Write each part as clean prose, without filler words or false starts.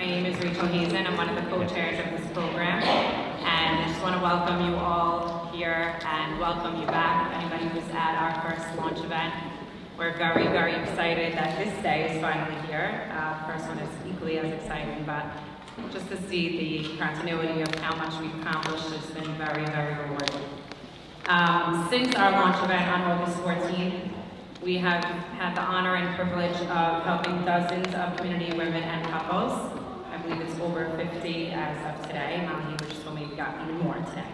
name is I'm one of the co-chairs of this program, and I just want to welcome you all here and welcome you back, anybody who's at our first launch event. We're very, very excited that this day is finally here. The first one is equally as exciting, but just to see the continuity of how much we've accomplished has been very, very rewarding. Since our launch event on August 14th, we have had the honor and privilege of helping dozens of community women and couples. I believe it's over 50 as of today. Molly just told me we got even more today.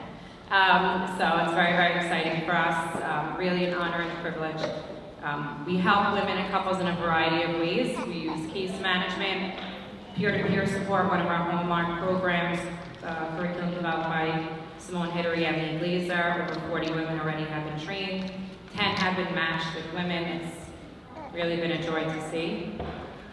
So it's very, very exciting for us. Really an honor and a privilege. We help women and couples in a variety of ways. We use case management, peer-to-peer support, one of our hallmark programs, curriculum developed by Simone Hittery and Lee Glazer. Over 40 women already have been trained. 10 have been matched with women. It's really been a joy to see.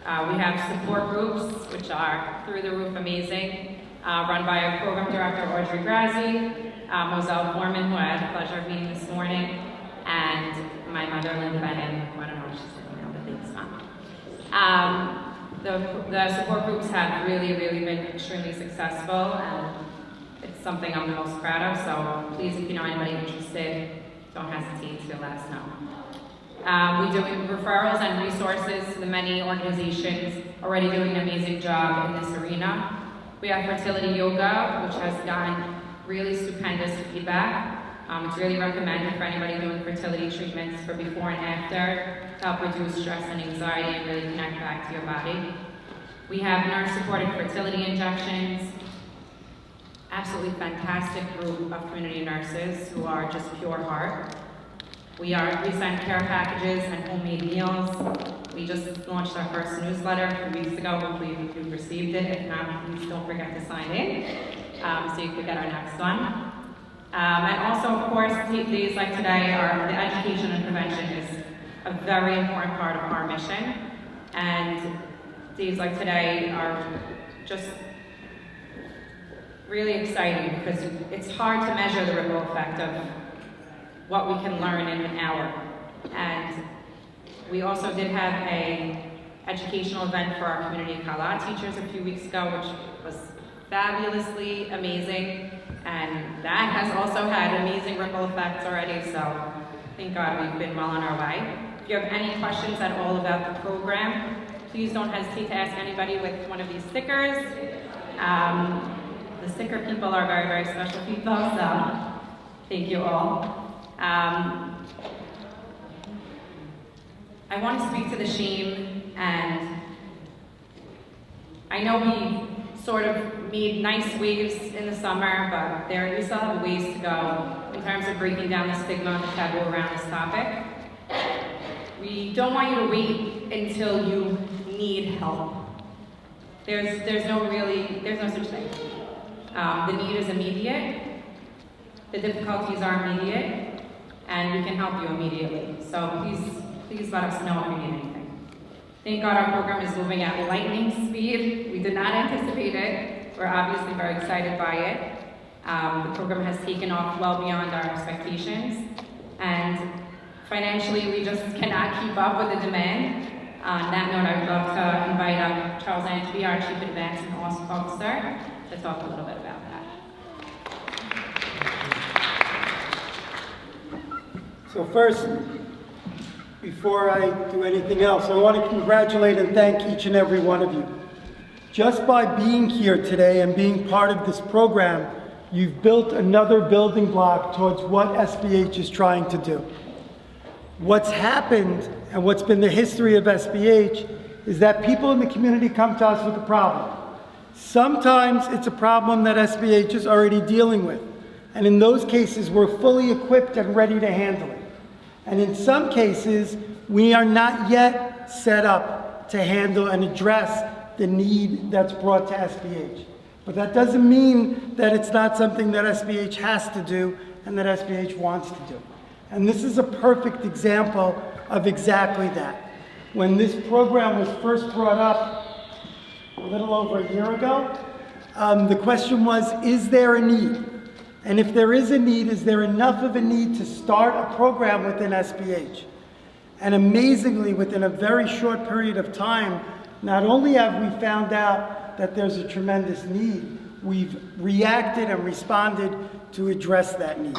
We have support groups, which are through the roof amazing, run by our program director, Audrey Grazzi, Moselle Foreman, who I had the pleasure of meeting this morning, and my mother, Lynn Bennon, who I don't know what she's doing now, but thanks, Mom. The support groups have really, really been extremely successful, and it's something I'm the most proud of, so please, if you know anybody interested, don't hesitate to let us know. We do referrals and resources to the many organizations already doing an amazing job in this arena. We have fertility yoga, which has gotten really stupendous feedback. It's really recommended for anybody doing fertility treatments for before and after to help reduce stress and anxiety and really connect back to your body. We have nurse-supported fertility injections. Absolutely fantastic group of community nurses who are just pure heart. We send care packages and homemade meals. We just launched our first newsletter a few weeks ago. Hopefully you've received it. If not, please don't forget to sign in so you can get our next one. And also, of course, days like today, the education and prevention is a very important part of our mission. And days like today are just really exciting because it's hard to measure the ripple effect of what we can learn in an hour. And we also did have an educational event for our community Kala teachers a few weeks ago, which was fabulously amazing. And that has also had amazing ripple effects already, so thank God we've been well on our way. If you have any questions at all about the program, please don't hesitate to ask anybody with one of these stickers. The sticker people are very, very special people, so thank you all. I want to speak to the shame, and I know we sort of made nice waves in the summer, but we still have a ways to go in terms of breaking down the stigma and the taboo around this topic. We don't want you to wait until you need help. There's no such thing. The need is immediate, the difficulties are immediate, and we can help you immediately. So please let us know if you need anything. Thank God our program is moving at lightning speed. We did not anticipate it. We're obviously very excited by it. The program has taken off well beyond our expectations, and financially we just cannot keep up with the demand. On that note, I would love to invite up Charles Antby, our Chief Advancement Officer, to talk a little bit about that. So first, before I do anything else, I want to congratulate and thank each and every one of you. Just by being here today and being part of this program, you've built another building block towards what SBH is trying to do. What's happened and what's been the history of SBH is that people in the community come to us with a problem. Sometimes it's a problem that SBH is already dealing with. And in those cases, we're fully equipped and ready to handle it. And in some cases, we are not yet set up to handle and address the need that's brought to SBH. But that doesn't mean that it's not something that SBH has to do and that SBH wants to do. And this is a perfect example of exactly that. When this program was first brought up a little over a year ago, the question was, is there a need? And if there is a need, is there enough of a need to start a program within SBH? And amazingly, within a very short period of time, Not only have we found out that there's a tremendous need, we've reacted and responded to address that need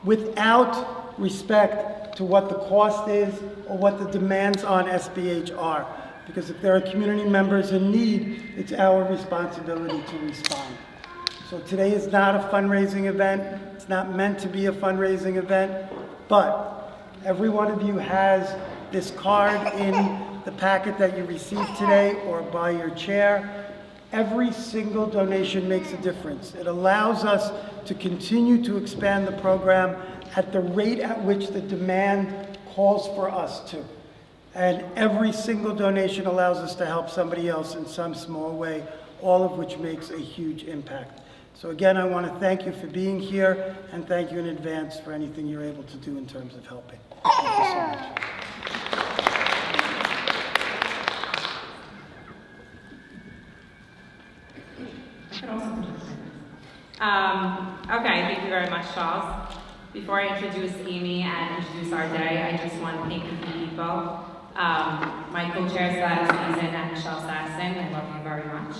without respect to what the cost is or what the demands on SBH are. Because if there are community members in need, it's our responsibility to respond. So today is not a fundraising event. It's not meant to be a fundraising event, but every one of you has this card in the packet that you received today or by your chair. Every single donation makes a difference. It allows us to continue to expand the program at the rate at which the demand calls for us to. And every single donation allows us to help somebody else in some small way, all of which makes a huge impact. So again, I want to thank you for being here and thank you in advance for anything you're able to do in terms of helping. Thank you so much. Okay, thank you very much, Charles. Before I introduce Aimee and introduce our day, I just want to thank a few people. My co-chairs, Gladys Reason and Michelle Sasson, I love you very much.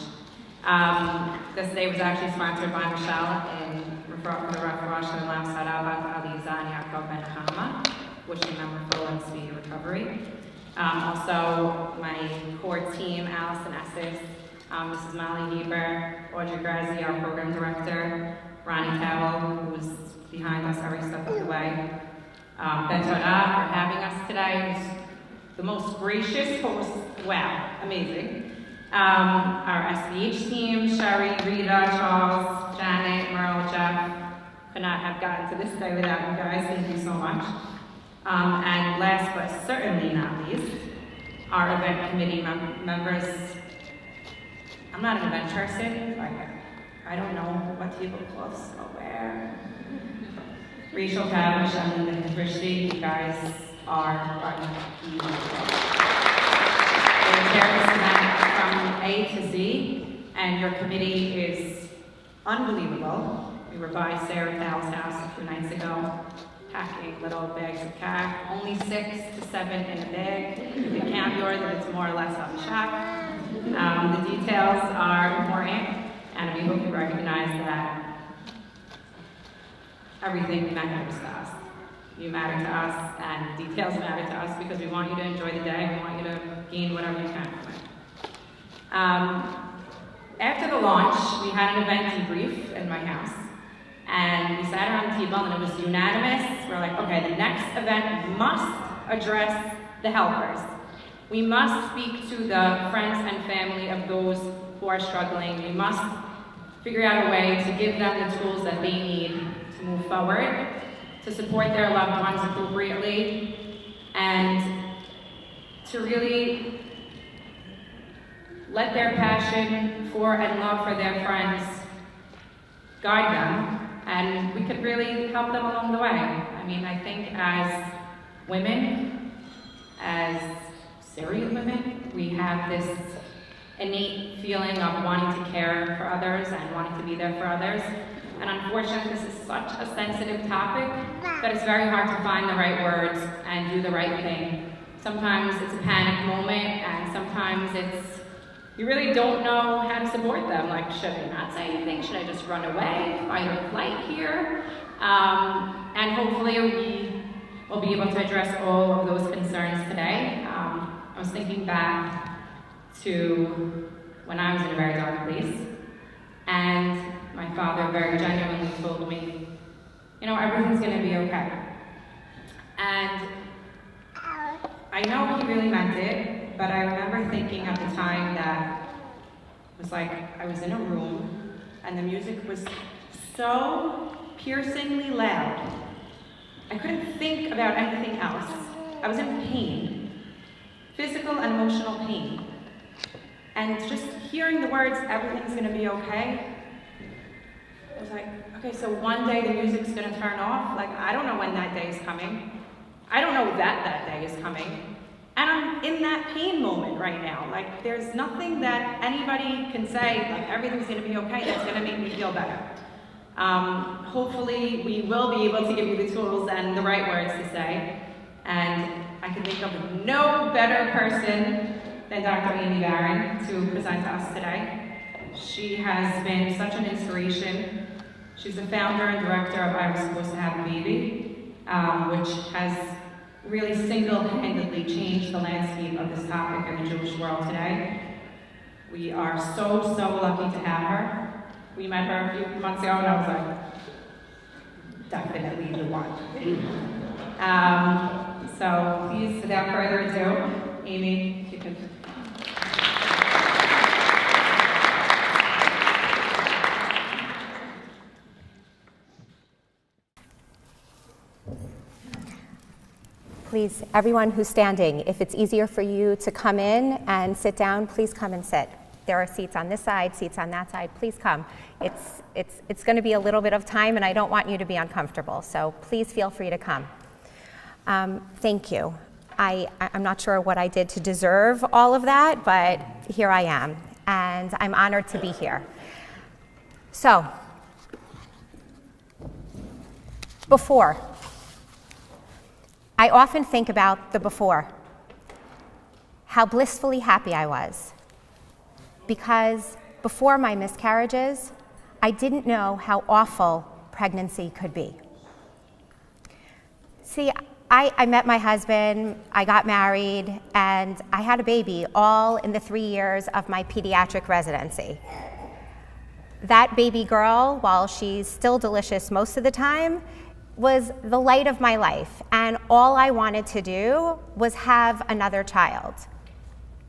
This day was actually sponsored by Michelle for the referendum alongside Aliza and Yaakov Ben Hama, wishing them a full and speedy recovery. Also, my core team, Allison Esses, Mrs. Molly Heber, Audrey Grazi, our program director, Ronnie Towell, who's behind us every step of the way. Ben Toda for having us today. He's the most gracious host. Wow, amazing. Our SBH team, Sherry, Rita, Charles, Janet, Merle, Jeff. Could not have gotten to this day without you guys. Thank you so much. And last but certainly not least, our event committee members. I'm not an event person. I don't know what tablecloths I'll wear. Rachel Tavish and Linda Christie, you guys are unbelievable. You're carrying this event from A to Z, and your committee is unbelievable. We were by Sarah Thowell's house a few nights ago, packing little bags of cash, only 6 to 7 in a bag. You can count yours if it's more or less on the shop. The details are important, and we hope you recognize that everything matters to us. You matter to us, and the details matter to us because we want you to enjoy the day. We want you to gain whatever you can from it. After the launch, we had an event debrief in my house, and we sat around the table, and it was unanimous. We're like, okay, the next event must address the helpers. We must speak to the friends and family of those who are struggling. We must figure out a way to give them the tools that they need to move forward, to support their loved ones appropriately, and to really let their passion for and love for their friends guide them, and we could really help them along the way. I mean, I think as women, as Syrian women, we have this innate feeling of wanting to care for others and wanting to be there for others. And unfortunately, this is such a sensitive topic that it's very hard to find the right words and do the right thing. Sometimes it's a panic moment, and sometimes it's, you really don't know how to support them. Like, should I not say anything? Should I just run away, fight or flight here? And hopefully we will be able to address all of those concerns today. I was thinking back to when I was in a very dark place, and my father very genuinely told me, you know, everything's gonna be okay. And I know he really meant it, but I remember thinking at the time that it was like I was in a room and the music was so piercingly loud. I couldn't think about anything else. I was in pain. Physical and emotional pain. And just hearing the words, everything's gonna be okay, I was like, okay, so one day the music's gonna turn off? Like, I don't know when that day is coming. I don't know that day is coming. And I'm in that pain moment right now. Like, there's nothing that anybody can say, like, everything's gonna be okay, that's gonna make me feel better. Hopefully, we will be able to give you the tools and the right words to say. And I can think of no better person than Dr. Aimee Barron to present to us today. She has been such an inspiration. She's the founder and director of I Was Supposed to Have a Baby, which has really single-handedly changed the landscape of this topic in the Jewish world today. We are so lucky to have her. We met her a few months ago and I was like, definitely the one. So please, without further ado, Aimee, if you could. Please, everyone who's standing, if it's easier for you to come in and sit down, please come and sit. There are seats on this side, seats on that side. Please come. It's going to be a little bit of time, and I don't want you to be uncomfortable, so please feel free to come. Thank you. I'm not sure what I did to deserve all of that, but here I am, and I'm honored to be here. So, before. I often think about the before, how blissfully happy I was, because before my miscarriages, I didn't know how awful pregnancy could be. See, I met my husband, I got married, and I had a baby all in the 3 years of my pediatric residency. That baby girl, while she's still delicious most of the time, was the light of my life, and all I wanted to do was have another child.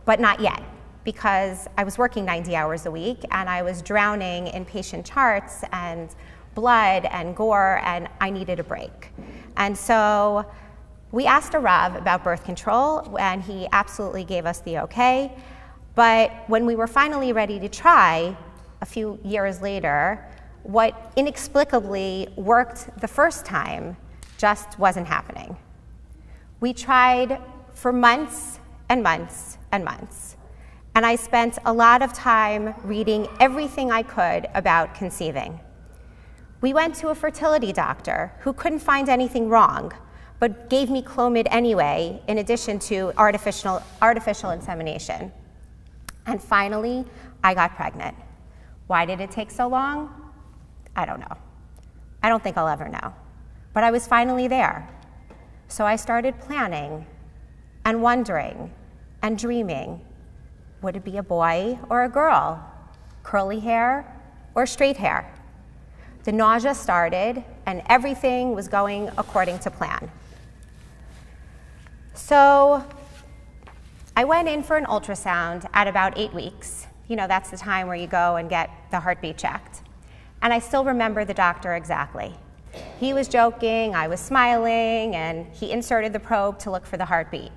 But not yet, because I was working 90 hours a week, and I was drowning in patient charts and blood and gore, and I needed a break. And so we asked a Rav about birth control, and he absolutely gave us the okay. But when we were finally ready to try, a few years later, what inexplicably worked the first time just wasn't happening. We tried for months and months and months, and I spent a lot of time reading everything I could about conceiving. We went to a fertility doctor who couldn't find anything wrong, but gave me Clomid anyway, in addition to artificial insemination. And finally, I got pregnant. Why did it take so long? I don't know. I don't think I'll ever know. But I was finally there. So I started planning and wondering and dreaming. Would it be a boy or a girl? Curly hair or straight hair? The nausea started and everything was going according to plan. So I went in for an ultrasound at about 8 weeks. You know, that's the time where you go and get the heartbeat checked. And I still remember the doctor exactly. He was joking, I was smiling, and he inserted the probe to look for the heartbeat.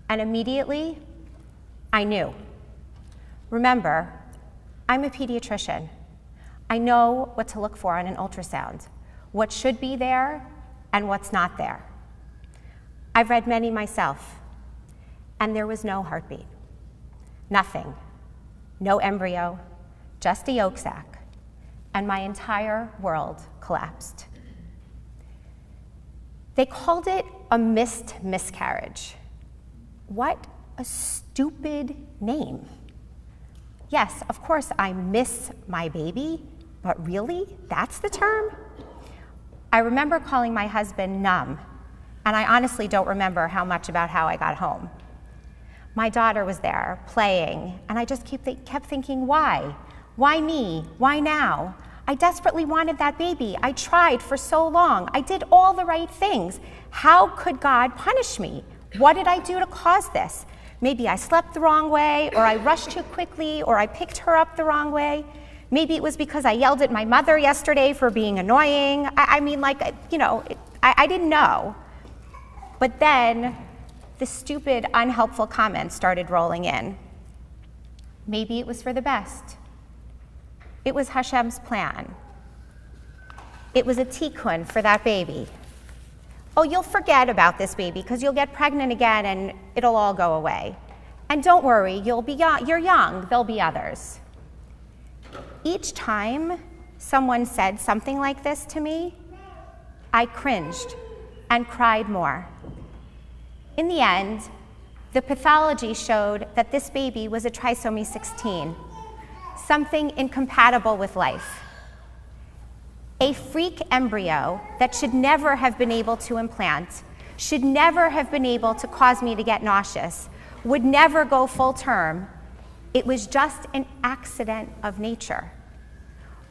And immediately, I knew. Remember, I'm a pediatrician. I know what to look for on an ultrasound, what should be there and what's not there. I've read many myself, and there was no heartbeat. Nothing. No embryo, just a yolk sac. And my entire world collapsed. They called it a missed miscarriage. What a stupid name. Yes, of course I miss my baby, but really, that's the term? I remember calling my husband numb, and I honestly don't remember how I got home. My daughter was there, playing, and I just kept thinking, why? Why me? Why now? I desperately wanted that baby. I tried for so long. I did all the right things. How could God punish me? What did I do to cause this? Maybe I slept the wrong way, or I rushed too quickly, or I picked her up the wrong way. Maybe it was because I yelled at my mother yesterday for being annoying. I didn't know. But then the stupid, unhelpful comments started rolling in. Maybe it was for the best. It was Hashem's plan. It was a tikkun for that baby. Oh, you'll forget about this baby because you'll get pregnant again and it'll all go away. And don't worry, you're young, there'll be others. Each time someone said something like this to me, I cringed and cried more. In the end, the pathology showed that this baby was a trisomy 16, something incompatible with life. A freak embryo that should never have been able to implant, should never have been able to cause me to get nauseous, would never go full term. It was just an accident of nature.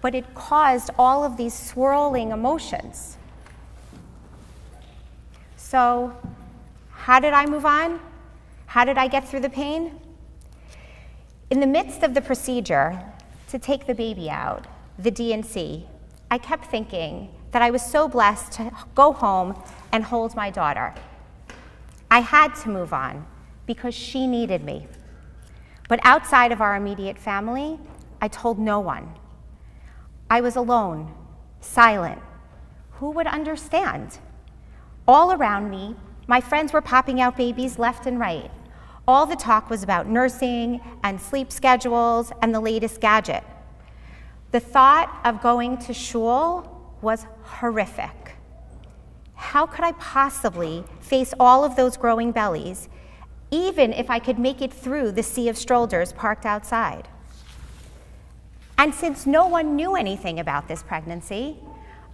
But it caused all of these swirling emotions. So, how did I move on? How did I get through the pain? In the midst of the procedure to take the baby out, the D&C, I kept thinking that I was so blessed to go home and hold my daughter. I had to move on because she needed me. But outside of our immediate family, I told no one. I was alone, silent. Who would understand? All around me, my friends were popping out babies left and right. All the talk was about nursing and sleep schedules and the latest gadget. The thought of going to shul was horrific. How could I possibly face all of those growing bellies, even if I could make it through the sea of strollers parked outside? And since no one knew anything about this pregnancy,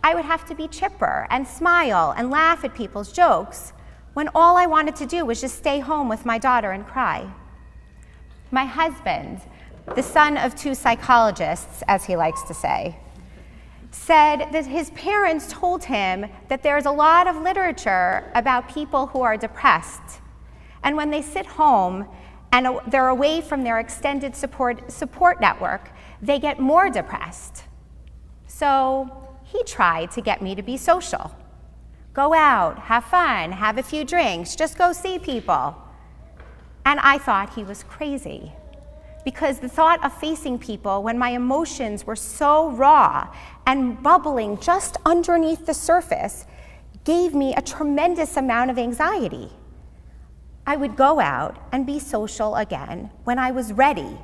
I would have to be chipper and smile and laugh at people's jokes when all I wanted to do was just stay home with my daughter and cry. My husband, the son of 2 psychologists, as he likes to say, said that his parents told him that there's a lot of literature about people who are depressed. And when they sit home and they're away from their extended support network, they get more depressed. So he tried to get me to be social. Go out, have fun, have a few drinks, just go see people. And I thought he was crazy, because the thought of facing people when my emotions were so raw and bubbling just underneath the surface gave me a tremendous amount of anxiety. I would go out and be social again when I was ready,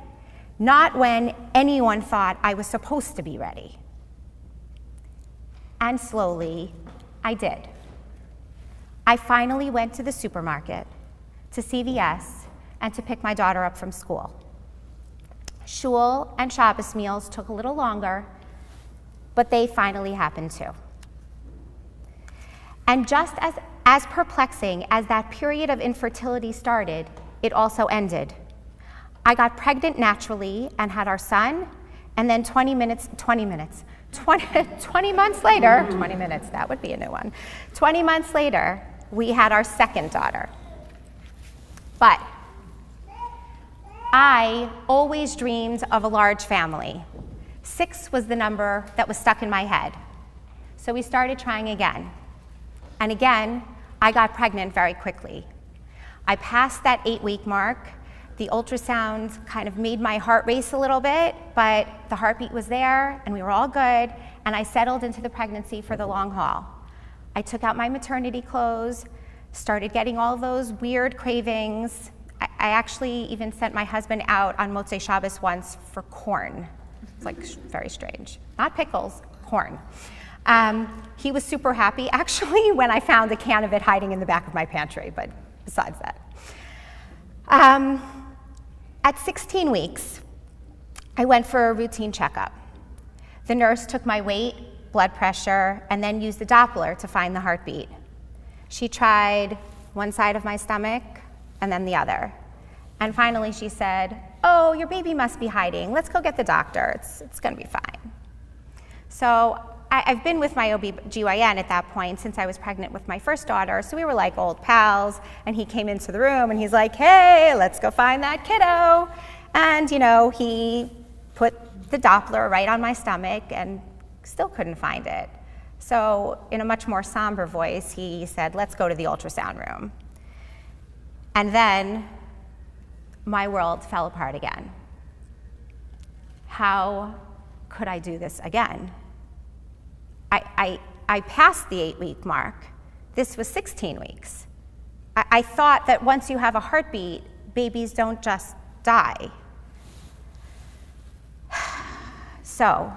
not when anyone thought I was supposed to be ready. And slowly, I did. I finally went to the supermarket, to CVS, and to pick my daughter up from school. Shul and Shabbos meals took a little longer, but they finally happened too. And just as perplexing as that period of infertility started, it also ended. I got pregnant naturally and had our son, and then 20 months later, 20 minutes, that would be a new one. 20 months later, we had our second daughter. But I always dreamed of a large family. 6 was the number that was stuck in my head. So we started trying again. And again, I got pregnant very quickly. I passed that 8-week mark. The ultrasound kind of made my heart race a little bit, but the heartbeat was there and we were all good, and I settled into the pregnancy for the long haul. I took out my maternity clothes, started getting all those weird cravings. I actually even sent my husband out on Motzei Shabbos once for corn. It's like very strange. Not pickles, corn. He was super happy actually when I found a can of it hiding in the back of my pantry, but besides that. At 16 weeks, I went for a routine checkup. The nurse took my weight, blood pressure, and then used the Doppler to find the heartbeat. She tried one side of my stomach and then the other. And finally she said, "Oh, your baby must be hiding. Let's go get the doctor. It's gonna be fine." So I've been with my OB-GYN at that point since I was pregnant with my first daughter, so we were like old pals, and he came into the room and he's like, "Hey, let's go find that kiddo." And he put the Doppler right on my stomach and still couldn't find it. So in a much more somber voice, he said, "Let's go to the ultrasound room." And then my world fell apart again. How could I do this again? I passed the 8-week mark. This was 16 weeks. I thought that once you have a heartbeat, babies don't just die. So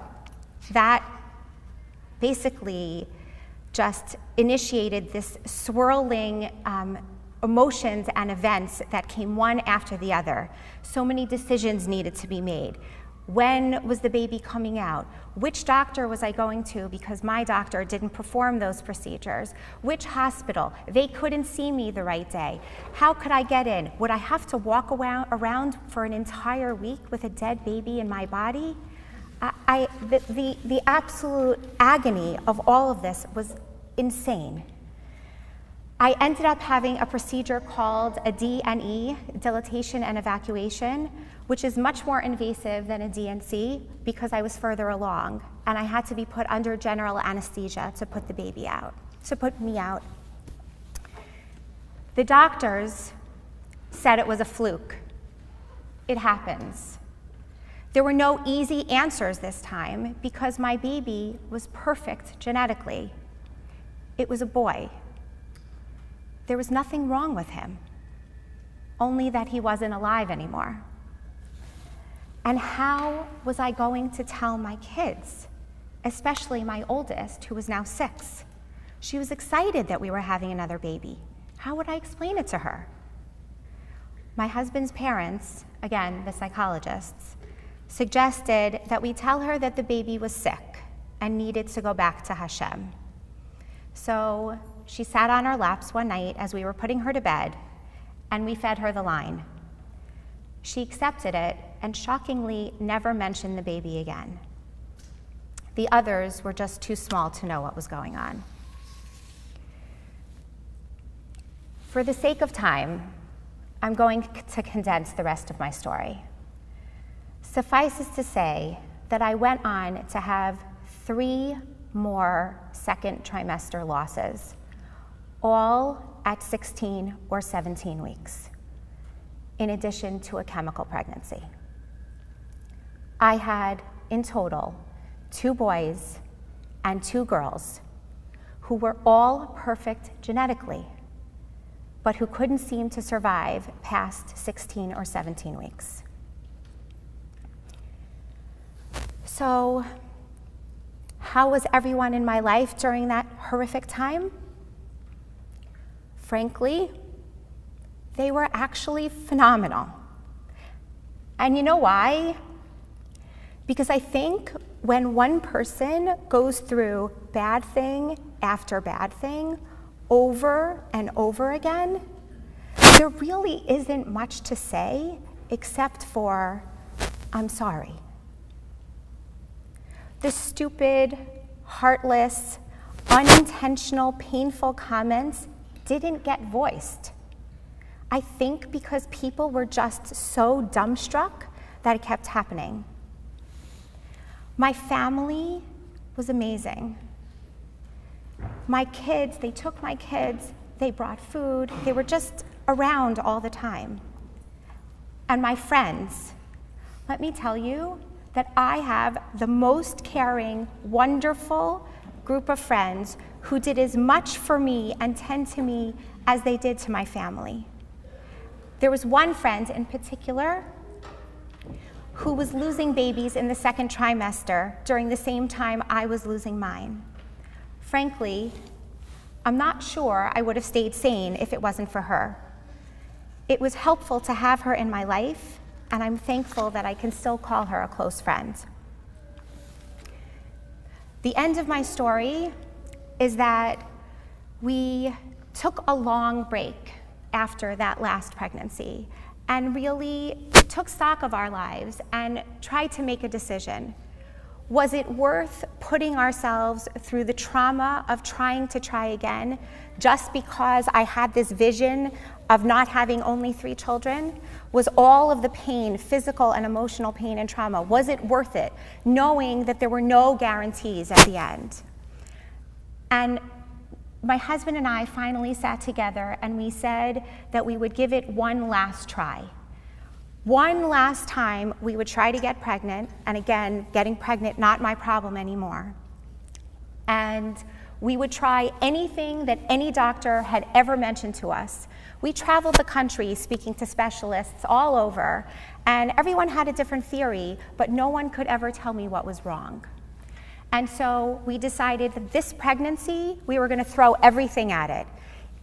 that basically just initiated this swirling emotions and events that came one after the other. So many decisions needed to be made. When was the baby coming out? Which doctor was I going to because my doctor didn't perform those procedures? Which hospital? They couldn't see me the right day. How could I get in? Would I have to walk around for an entire week with a dead baby in my body? The absolute agony of all of this was insane. I ended up having a procedure called a D&E, dilatation and evacuation, which is much more invasive than a D&C because I was further along, and I had to be put under general anesthesia to put the baby out, to put me out. The doctors said it was a fluke. It happens. There were no easy answers this time because my baby was perfect genetically. It was a boy. There was nothing wrong with him, only that he wasn't alive anymore. And how was I going to tell my kids, especially my oldest, who was now 6? She was excited that we were having another baby. How would I explain it to her? My husband's parents, again, the psychologists, suggested that we tell her that the baby was sick and needed to go back to Hashem. So she sat on our laps one night as we were putting her to bed, and we fed her the line. She accepted it and shockingly never mentioned the baby again. The others were just too small to know what was going on. For the sake of time, I'm going to condense the rest of my story. Suffice it to say that I went on to have 3 more second trimester losses, all at 16 or 17 weeks, in addition to a chemical pregnancy. I had, in total, 2 boys and 2 girls who were all perfect genetically, but who couldn't seem to survive past 16 or 17 weeks. So, how was everyone in my life during that horrific time? Frankly, they were actually phenomenal. And you know why? Because I think when one person goes through bad thing after bad thing over and over again, there really isn't much to say except for, I'm sorry. The stupid, heartless, unintentional, painful comments didn't get voiced. I think because people were just so dumbstruck that it kept happening. My family was amazing. My kids, they took my kids, they brought food, they were just around all the time. And my friends, let me tell you that I have the most caring, wonderful group of friends who did as much for me and tend to me as they did to my family. There was one friend in particular who was losing babies in the second trimester during the same time I was losing mine. Frankly, I'm not sure I would have stayed sane if it wasn't for her. It was helpful to have her in my life, and I'm thankful that I can still call her a close friend. The end of my story is that we took a long break after that last pregnancy and really took stock of our lives and tried to make a decision. Was it worth putting ourselves through the trauma of trying to try again just because I had this vision of not having only 3 children? Was all of the pain, physical and emotional pain and trauma, was it worth it, knowing that there were no guarantees at the end? And my husband and I finally sat together and we said that we would give it one last try. One last time we would try to get pregnant, and again, getting pregnant, not my problem anymore. And we would try anything that any doctor had ever mentioned to us. We traveled the country speaking to specialists all over, and everyone had a different theory, but no one could ever tell me what was wrong. And so we decided that this pregnancy, we were going to throw everything at it.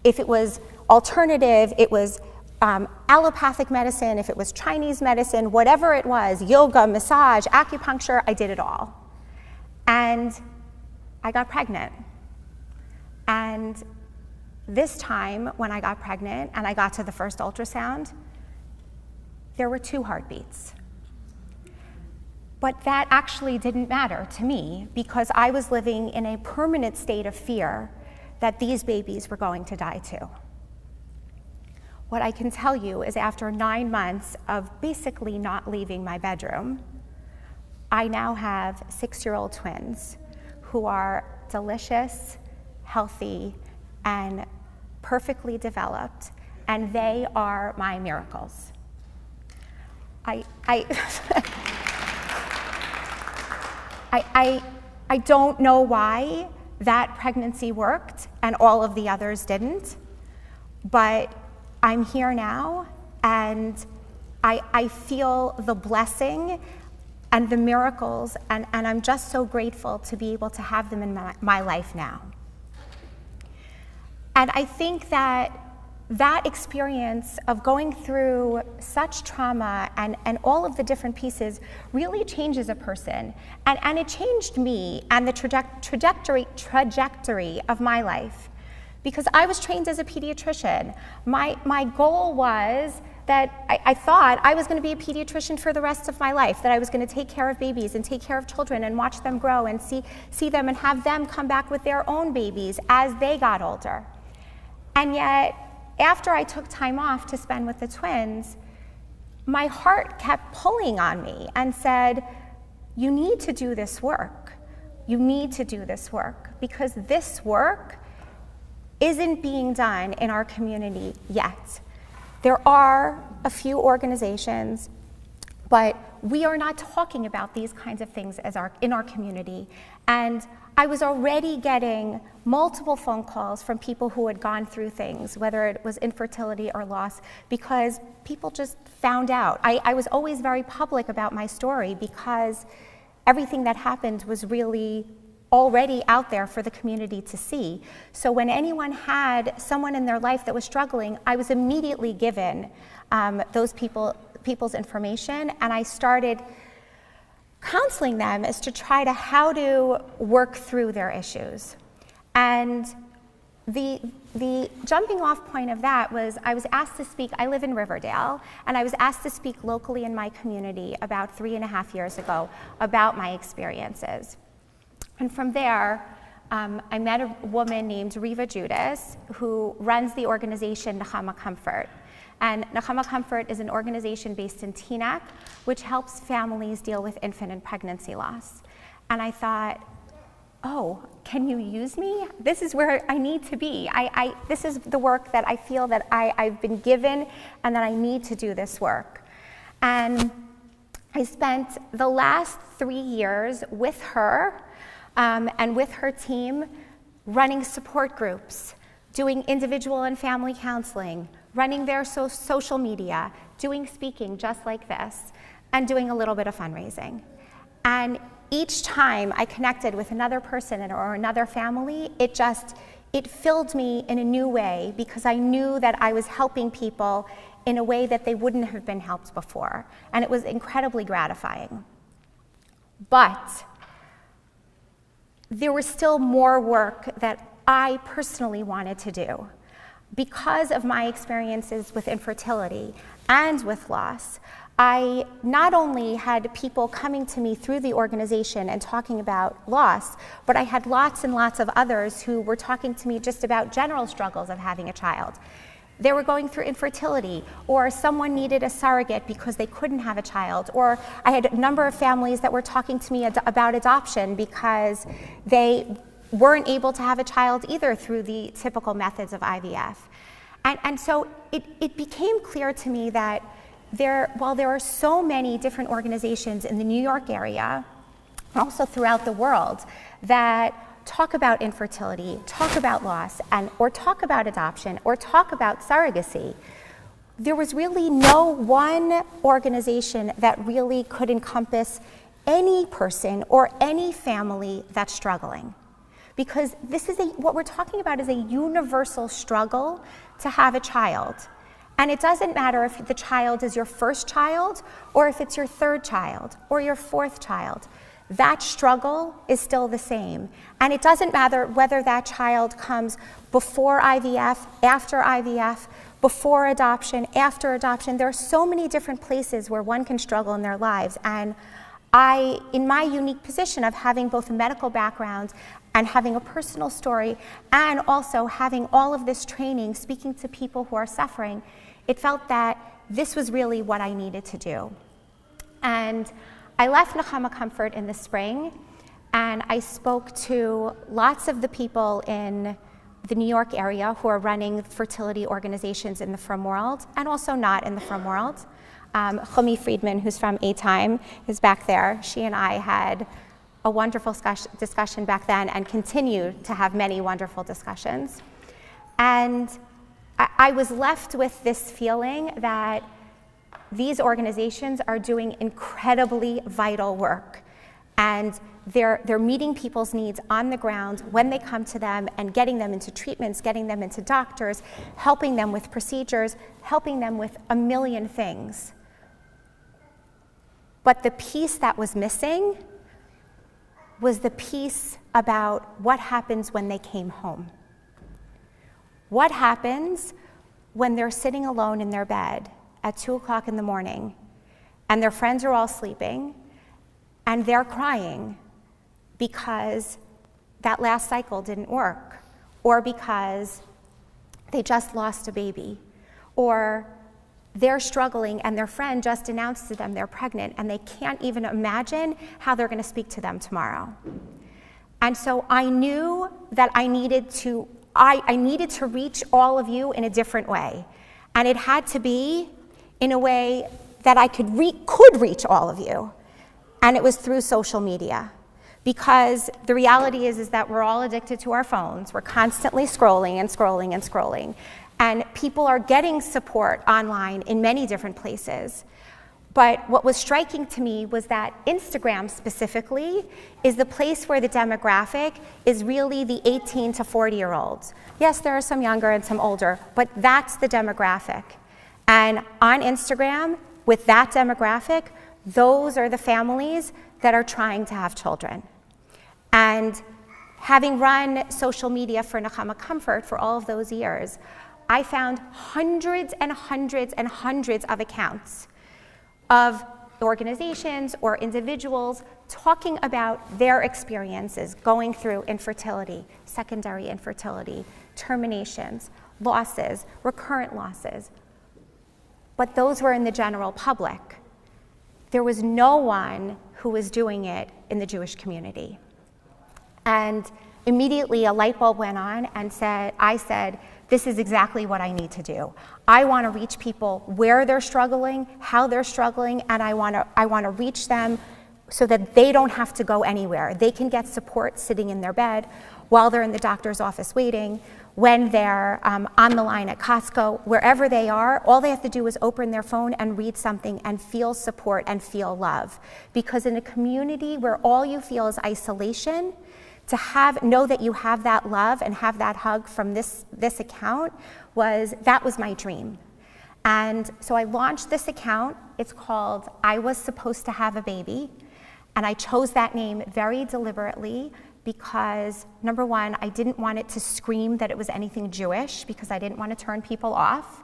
If it was alternative, it was allopathic medicine, if it was Chinese medicine, whatever it was, yoga, massage, acupuncture, I did it all. And I got pregnant. And this time, when I got pregnant and I got to the first ultrasound, there were 2 heartbeats. But that actually didn't matter to me because I was living in a permanent state of fear that these babies were going to die too. What I can tell you is after 9 months of basically not leaving my bedroom, I now have 6-year-old twins who are delicious, healthy, and perfectly developed, and they are my miracles. I don't know why that pregnancy worked and all of the others didn't, but I'm here now, and I feel the blessing and the miracles, and I'm just so grateful to be able to have them in my life now. And I think that experience of going through such trauma and all of the different pieces really changes a person. And it changed me and the trajectory of my life. Because I was trained as a pediatrician. My goal was that I thought I was going to be a pediatrician for the rest of my life, that I was going to take care of babies and take care of children and watch them grow and see them and have them come back with their own babies as they got older. And yet, after I took time off to spend with the twins, my heart kept pulling on me and said, you need to do this work. You need to do this work, because this work isn't being done in our community yet. There are a few organizations, but we are not talking about these kinds of things in our community. And I was already getting multiple phone calls from people who had gone through things, whether it was infertility or loss, because people just found out. I was always very public about my story because everything that happened was really already out there for the community to see. So when anyone had someone in their life that was struggling, I was immediately given those people's information, and I started counseling them as to try to how to work through their issues. And the jumping off point of that was I was asked to speak. I live in Riverdale, and I was asked to speak locally in my community about 3.5 years ago about my experiences. And from there, I met a woman named Riva Judas, who runs the organization Nechama Comfort. And Nechama Comfort is an organization based in Teaneck, which helps families deal with infant and pregnancy loss. And I thought, oh, can you use me? This is where I need to be. This is the work that I feel that I've been given and that I need to do this work. And I spent the last 3 years with her and with her team running support groups, doing individual and family counseling, running their social media, doing speaking just like this, and doing a little bit of fundraising. And each time I connected with another person or another family, it filled me in a new way, because I knew that I was helping people in a way that they wouldn't have been helped before. And it was incredibly gratifying. But there was still more work that I personally wanted to do. Because of my experiences with infertility and with loss, I not only had people coming to me through the organization and talking about loss, but I had lots and lots of others who were talking to me just about general struggles of having a child. They were going through infertility, or someone needed a surrogate because they couldn't have a child, or I had a number of families that were talking to me about adoption because they weren't able to have a child either through the typical methods of IVF. And so it became clear to me that while there are so many different organizations in the New York area, and also throughout the world, that talk about infertility, talk about loss, or talk about adoption, or talk about surrogacy, there was really no one organization that really could encompass any person or any family that's struggling. Because what we're talking about is a universal struggle to have a child. And it doesn't matter if the child is your first child or if it's your third child or your fourth child. That struggle is still the same. And it doesn't matter whether that child comes before IVF, after IVF, before adoption, after adoption. There are so many different places where one can struggle in their lives. And I, in my unique position of having both a medical background and having a personal story and also having all of this training, speaking to people who are suffering, it felt that this was really what I needed to do. And I left Nechama Comfort in the spring, and I spoke to lots of the people in the New York area who are running fertility organizations in the frum world and also not in the frum world. Chumi Friedman, who's from A-Time, is back there. She and I had a wonderful discussion back then and continue to have many wonderful discussions. And I was left with this feeling that these organizations are doing incredibly vital work, and they're meeting people's needs on the ground when they come to them and getting them into treatments, getting them into doctors, helping them with procedures, helping them with a million things. But the piece that was missing was the piece about what happens when they came home. What happens when they're sitting alone in their bed at 2 o'clock in the morning and their friends are all sleeping and they're crying because that last cycle didn't work, or because they just lost a baby, or they're struggling and their friend just announced to them they're pregnant and they can't even imagine how they're going to speak to them tomorrow. And so I knew that I needed to reach all of you in a different way. And it had to be in a way that I could reach all of you. And it was through social media. Because the reality is that we're all addicted to our phones. We're constantly scrolling and scrolling and scrolling. And people are getting support online in many different places. But what was striking to me was that Instagram specifically is the place where the demographic is really the 18 to 40-year-olds. Yes, there are some younger and some older, but that's the demographic. And on Instagram, with that demographic, those are the families that are trying to have children. And having run social media for Nechama Comfort for all of those years, I found hundreds and hundreds and hundreds of accounts of organizations or individuals talking about their experiences going through infertility, secondary infertility, terminations, losses, recurrent losses. But those were in the general public. There was no one who was doing it in the Jewish community. And immediately a light bulb went on and I said, this is exactly what I need to do. I want to reach people where they're struggling, how they're struggling, and I want to reach them so that they don't have to go anywhere. They can get support sitting in their bed while they're in the doctor's office waiting, when they're on the line at Costco, wherever they are. All they have to do is open their phone and read something and feel support and feel love. Because in a community where all you feel is isolation, to know that you have that love and have that hug from this account was my dream. And so I launched this account. It's called I Was Supposed to Have a Baby. And I chose that name very deliberately because, number one, I didn't want it to scream that it was anything Jewish because I didn't want to turn people off.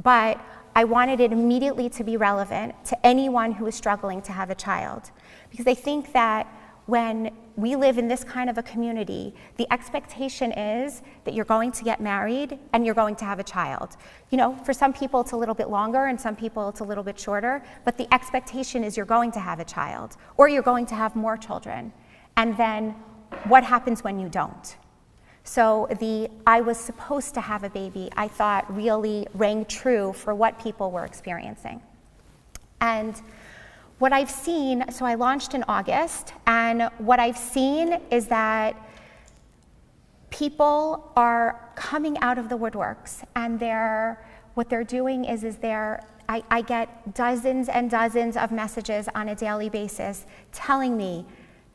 But I wanted it immediately to be relevant to anyone who is struggling to have a child. Because I think that when we live in this kind of a community, the expectation is that you're going to get married and you're going to have a child. You know, for some people it's a little bit longer and some people it's a little bit shorter, but the expectation is you're going to have a child or you're going to have more children. And then what happens when you don't? So I was supposed to have a baby, I thought really rang true for what people were experiencing. And what I've seen, so I launched in August, and what I've seen is that people are coming out of the woodworks, and what they're doing is I get dozens and dozens of messages on a daily basis telling me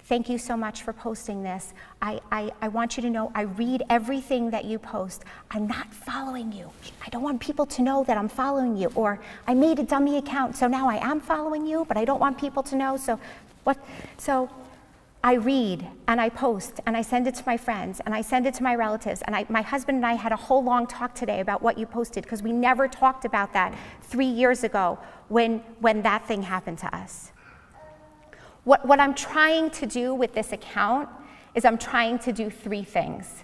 thank you so much for posting this. I want you to know I read everything that you post. I'm not following you. I don't want people to know that I'm following you. Or I made a dummy account, so now I am following you, but I don't want people to know. So what? So I read and I post and I send it to my friends and I send it to my relatives. And my husband and I had a whole long talk today about what you posted, because we never talked about that 3 years ago when that thing happened to us. What I'm trying to do with this account is I'm trying to do 3 things.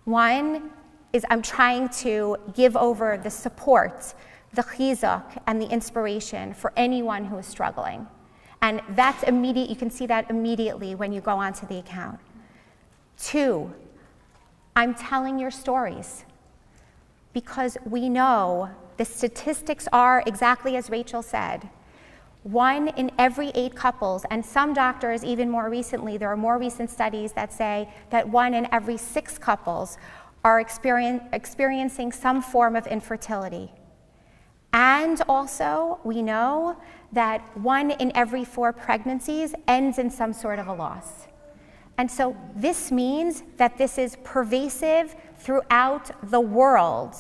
One is I'm trying to give over the support, the chizuk, and the inspiration for anyone who is struggling. And that's immediate. You can see that immediately when you go onto the account. 2, I'm telling your stories, because we know the statistics are exactly as Rachel said. 1 in every 8 couples, and some doctors even more recently, there are more recent studies that say that 1 in every 6 couples are experiencing some form of infertility. And also, we know that 1 in every 4 pregnancies ends in some sort of a loss. And so this means that this is pervasive throughout the world.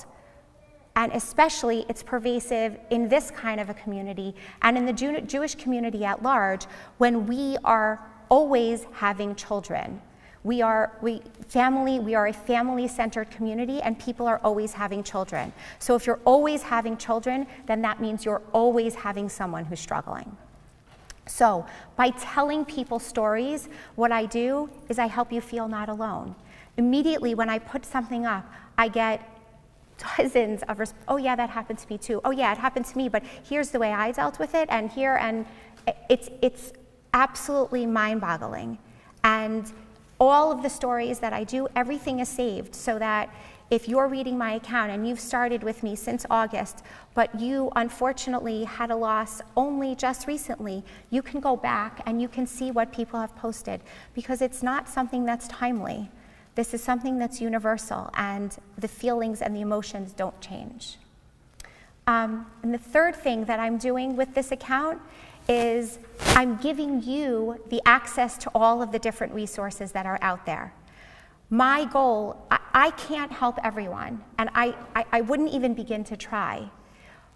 And especially it's pervasive in this kind of a community and in the Jewish community at large, when we are always having children. We are a family-centered community, and people are always having children. So if you're always having children, then that means you're always having someone who's struggling. So by telling people stories, what I do is I help you feel not alone. Immediately when I put something up, I get dozens of oh yeah, that happened to me too. Oh yeah, it happened to me, but here's the way I dealt with it, and here, and it's absolutely mind-boggling. And all of the stories that I do, everything is saved, so that if you're reading my account and you've started with me since August, but you unfortunately had a loss only just recently, you can go back and you can see what people have posted, because it's not something that's timely. This is something that's universal, and the feelings and the emotions don't change. And the third thing that I'm doing with this account is I'm giving you the access to all of the different resources that are out there. My goal, I can't help everyone, and I wouldn't even begin to try.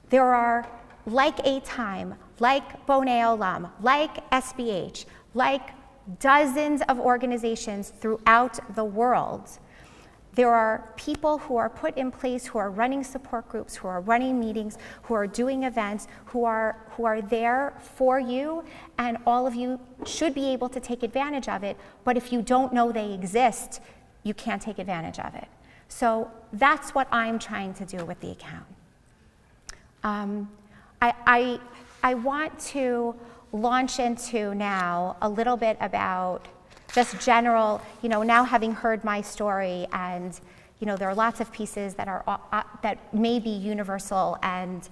There are, like A-Time, like Bonei Olam, like SBH, like dozens of organizations throughout the world. There are people who are put in place, who are running support groups, who are running meetings, who are doing events, who are there for you, and all of you should be able to take advantage of it. But if you don't know they exist, you can't take advantage of it. So that's what I'm trying to do with the account. I want to launch into now a little bit about just general, now having heard my story, and there are lots of pieces that are that may be universal, and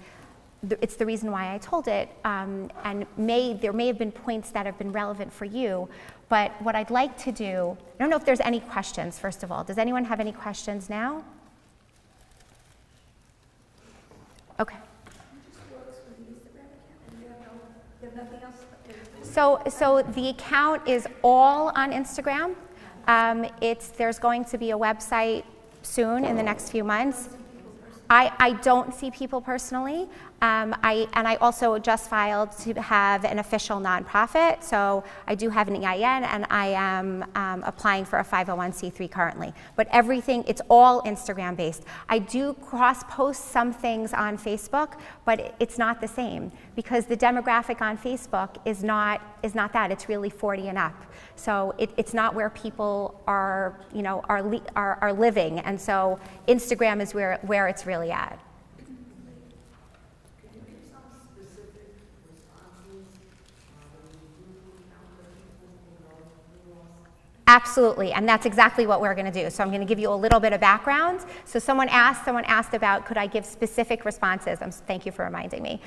it's the reason why I told it, and there may have been points that have been relevant for you. But what I'd like to do, I don't know if there's any questions, first of all. Does anyone have any questions now? Okay. So the account is all on Instagram. There's going to be a website soon in the next few months. I don't see people personally. I also just filed to have an official nonprofit, so I do have an EIN, and I am applying for a 501c3 currently. But everything, it's all Instagram based. I do cross-post some things on Facebook, but it's not the same, because the demographic on Facebook is not that. It's really 40 and up. So it's not where people are living, and so Instagram is where it's really at. Absolutely, and that's exactly what we're going to do. So I'm going to give you a little bit of background. So someone asked about, could I give specific responses? Thank you for reminding me.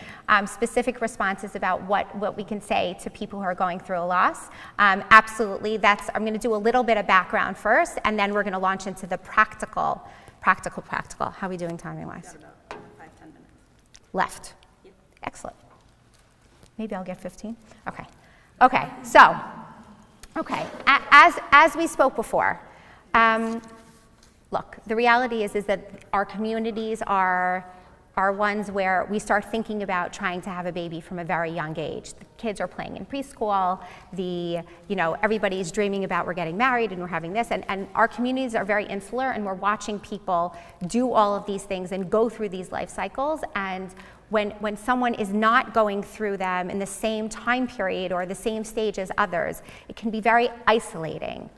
Specific responses about what we can say to people who are going through a loss. Absolutely, I'm going to do a little bit of background first, and then we're going to launch into the practical. How are we doing timing-wise? About 5-10 minutes. Left. Yep. Excellent. Maybe I'll get 15. Okay, so Okay, as we spoke before, look, the reality is that our communities are ones where we start thinking about trying to have a baby from a very young age. The kids are playing in preschool, everybody's dreaming about we're getting married and we're having this, and our communities are very insular, and we're watching people do all of these things and go through these life cycles, and when someone is not going through them in the same time period or the same stage as others, it can be very isolating.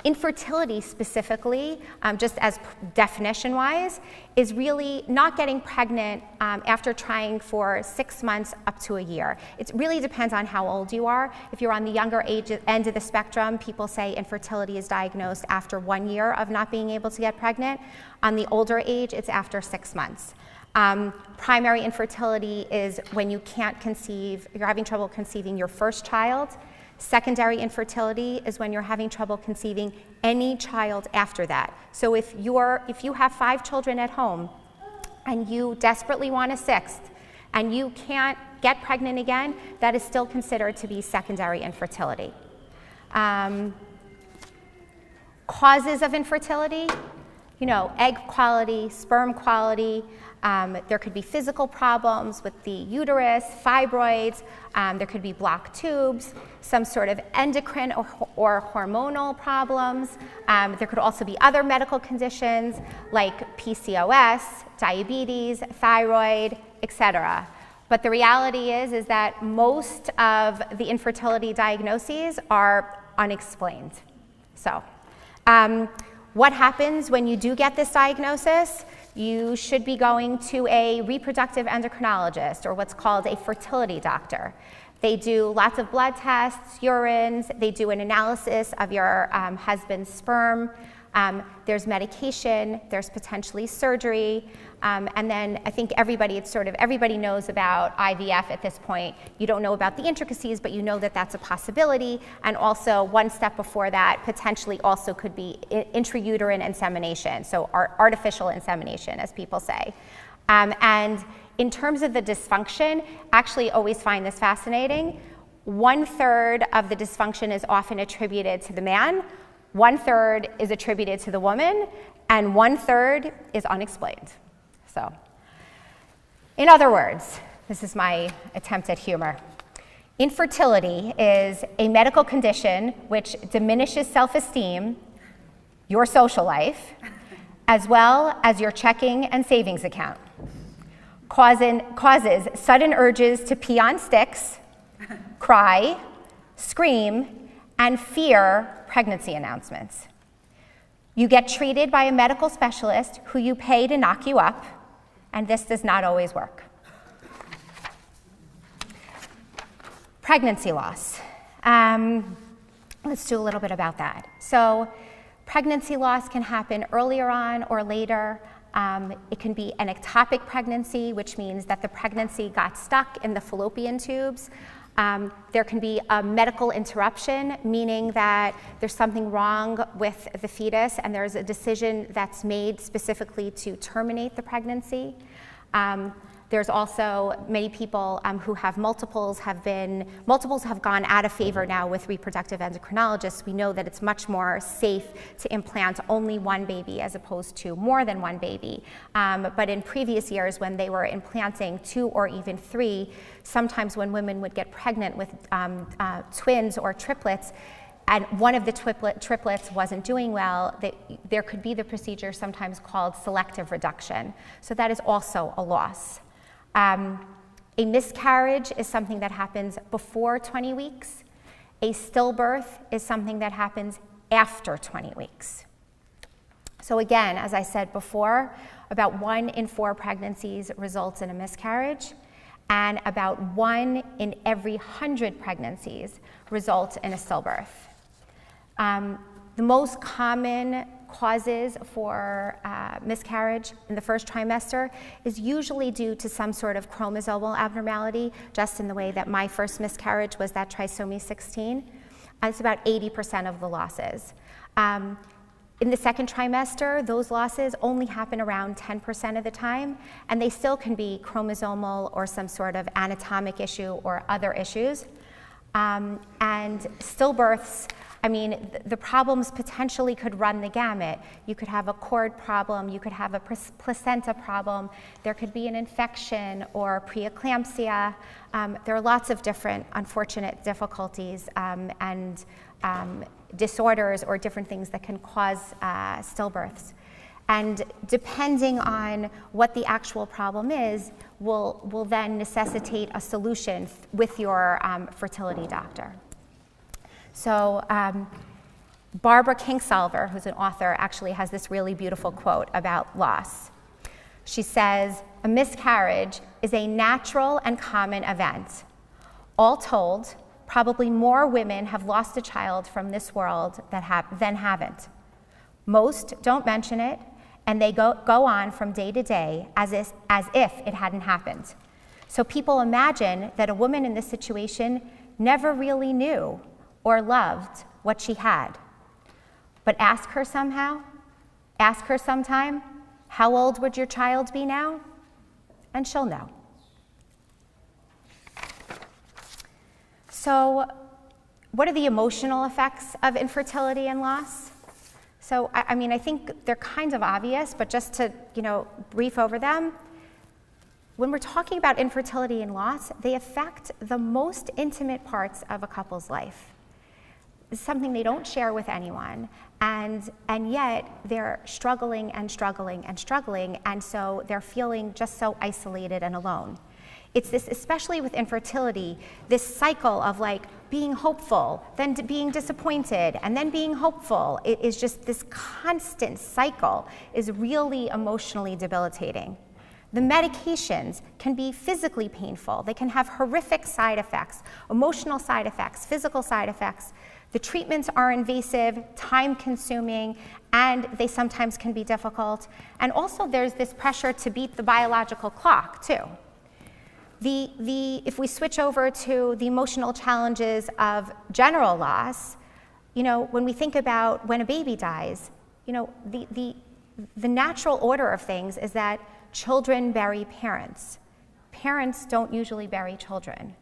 Infertility specifically, just as definition-wise, is really not getting pregnant after trying for 6 months up to a year. It really depends on how old you are. If you're on the younger end of the spectrum, people say infertility is diagnosed after 1 year of not being able to get pregnant. On the older age, it's after 6 months. Primary infertility is when you can't conceive, you're having trouble conceiving your first child. Secondary infertility is when you're having trouble conceiving any child after that. So if you have 5 children at home and you desperately want a 6th and you can't get pregnant again, that is still considered to be secondary infertility. Causes of infertility, egg quality, sperm quality. There could be physical problems with the uterus, fibroids, there could be blocked tubes, some sort of endocrine or hormonal problems. There could also be other medical conditions like PCOS, diabetes, thyroid, etc. But the reality is that most of the infertility diagnoses are unexplained. So, what happens when you do get this diagnosis? You should be going to a reproductive endocrinologist, or what's called a fertility doctor. They do lots of blood tests, urines, they do an analysis of your husband's sperm. There's medication, there's potentially surgery, and then I think everybody knows about IVF at this point. You don't know about the intricacies, but you know that that's a possibility, and also one step before that potentially also could be intrauterine insemination, so artificial insemination, as people say. And in terms of the dysfunction, actually always find this fascinating. 1/3 of the dysfunction is often attributed to the man, 1/3 is attributed to the woman, and 1/3 is unexplained. So, in other words, this is my attempt at humor. Infertility is a medical condition which diminishes self-esteem, your social life, as well as your checking and savings account. Causes sudden urges to pee on sticks, cry, scream, and fear pregnancy announcements. You get treated by a medical specialist who you pay to knock you up, and this does not always work. Pregnancy loss. Let's do a little bit about that. So, pregnancy loss can happen earlier on or later. It can be an ectopic pregnancy, which means that the pregnancy got stuck in the fallopian tubes. There can be a medical interruption, meaning that there's something wrong with the fetus and there's a decision that's made specifically to terminate the pregnancy. There's also many people who have multiples have gone out of favor now with reproductive endocrinologists. We know that it's much more safe to implant only one baby as opposed to more than one baby. But in previous years when they were implanting 2 or even 3, sometimes when women would get pregnant with twins or triplets, and one of the triplets wasn't doing well, there could be the procedure sometimes called selective reduction. So that is also a loss. A miscarriage is something that happens before 20 weeks. A stillbirth is something that happens after 20 weeks. So again, as I said before, about 1 in 4 pregnancies results in a miscarriage, and about 1 in every 100 pregnancies results in a stillbirth. The most common causes for miscarriage in the first trimester is usually due to some sort of chromosomal abnormality, just in the way that my first miscarriage was that trisomy 16. And it's about 80% of the losses. In the second trimester, those losses only happen around 10% of the time, and they still can be chromosomal or some sort of anatomic issue or other issues. And stillbirths, I mean, the problems potentially could run the gamut. You could have a cord problem, you could have a placenta problem, there could be an infection or preeclampsia. There are lots of different unfortunate difficulties and disorders or different things that can cause stillbirths. And depending on what the actual problem is, will then necessitate a solution with your fertility doctor. So Barbara Kingsolver, who's an author, actually has this really beautiful quote about loss. She says, "A miscarriage is a natural and common event. All told, probably more women have lost a child from this world than haven't. Most don't mention it, and they go on from day to day as if it hadn't happened. So people imagine that a woman in this situation never really knew or loved what she had. But ask her sometime, how old would your child be now? And she'll know." So what are the emotional effects of infertility and loss? So, I mean, I think they're kind of obvious, but just to, brief over them, when we're talking about infertility and loss, they affect the most intimate parts of a couple's life. It's something they don't share with anyone, and yet they're struggling and struggling and struggling, and so they're feeling just so isolated and alone. It's this, especially with infertility, this cycle of like being hopeful, then being disappointed, and then being hopeful. It is just this constant cycle is really emotionally debilitating. The medications can be physically painful. They can have horrific side effects, emotional side effects, physical side effects. The treatments are invasive, time-consuming, and they sometimes can be difficult. And also there's this pressure to beat the biological clock, too. If we switch over to the emotional challenges of general loss, when we think about when a baby dies, the natural order of things is that children bury parents. Parents don't usually bury children.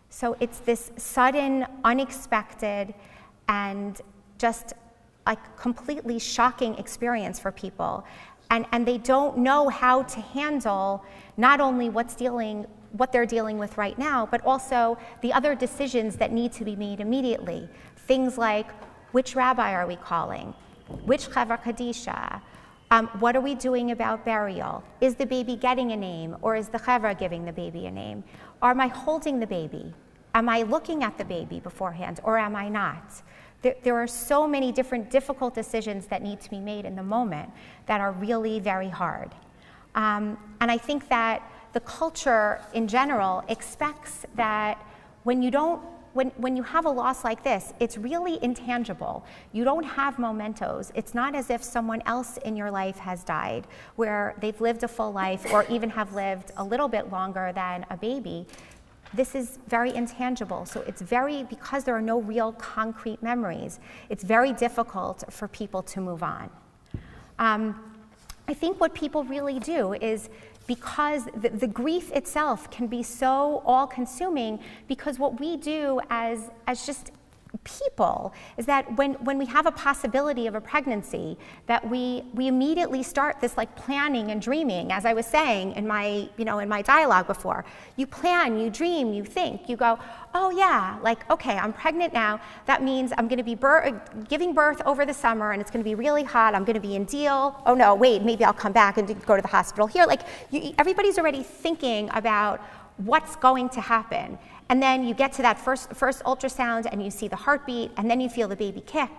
So it's this sudden, unexpected, and just like completely shocking experience for people. And they don't know how to handle not only what they're dealing with right now, but also the other decisions that need to be made immediately. Things like, which rabbi are we calling? Which chevra kadisha? What are we doing about burial? Is the baby getting a name, or is the chevra giving the baby a name? Am I holding the baby? Am I looking at the baby beforehand, or am I not? There are so many different difficult decisions that need to be made in the moment that are really very hard. And I think that the culture in general expects that when you have a loss like this, it's really intangible. You don't have mementos. It's not as if someone else in your life has died, where they've lived a full life or even have lived a little bit longer than a baby. This is very intangible. So because there are no real concrete memories, it's very difficult for people to move on. I think what people really do is, because the grief itself can be so all-consuming, because what we do as just people is that when we have a possibility of a pregnancy, that we immediately start this like planning and dreaming, as I was saying in my dialogue before. You plan, you dream, you think, you go, oh yeah, like, okay, I'm pregnant now. That means I'm gonna be giving birth over the summer, and it's gonna be really hot. I'm gonna be in Deal. Oh no, wait, maybe I'll come back and go to the hospital here. Like, everybody's already thinking about what's going to happen. And then you get to that first ultrasound, and you see the heartbeat, and then you feel the baby kick.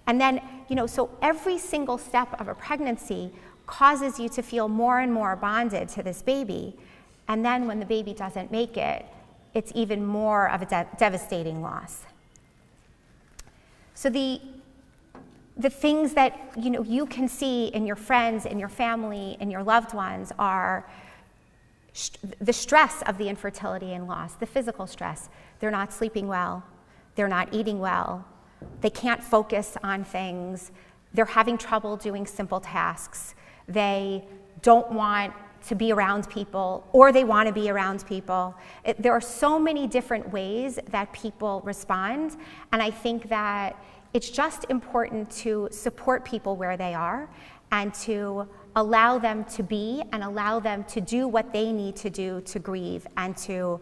And then, so every single step of a pregnancy causes you to feel more and more bonded to this baby. And then when the baby doesn't make it, it's even more of a devastating loss. So the things that you can see in your friends, in your family, in your loved ones are the stress of the infertility and loss, the physical stress. They're not sleeping well, they're not eating well, they can't focus on things, they're having trouble doing simple tasks, they don't want to be around people, or they want to be around people. There are so many different ways that people respond, and I think that it's just important to support people where they are and to allow them to be and allow them to do what they need to do to grieve and to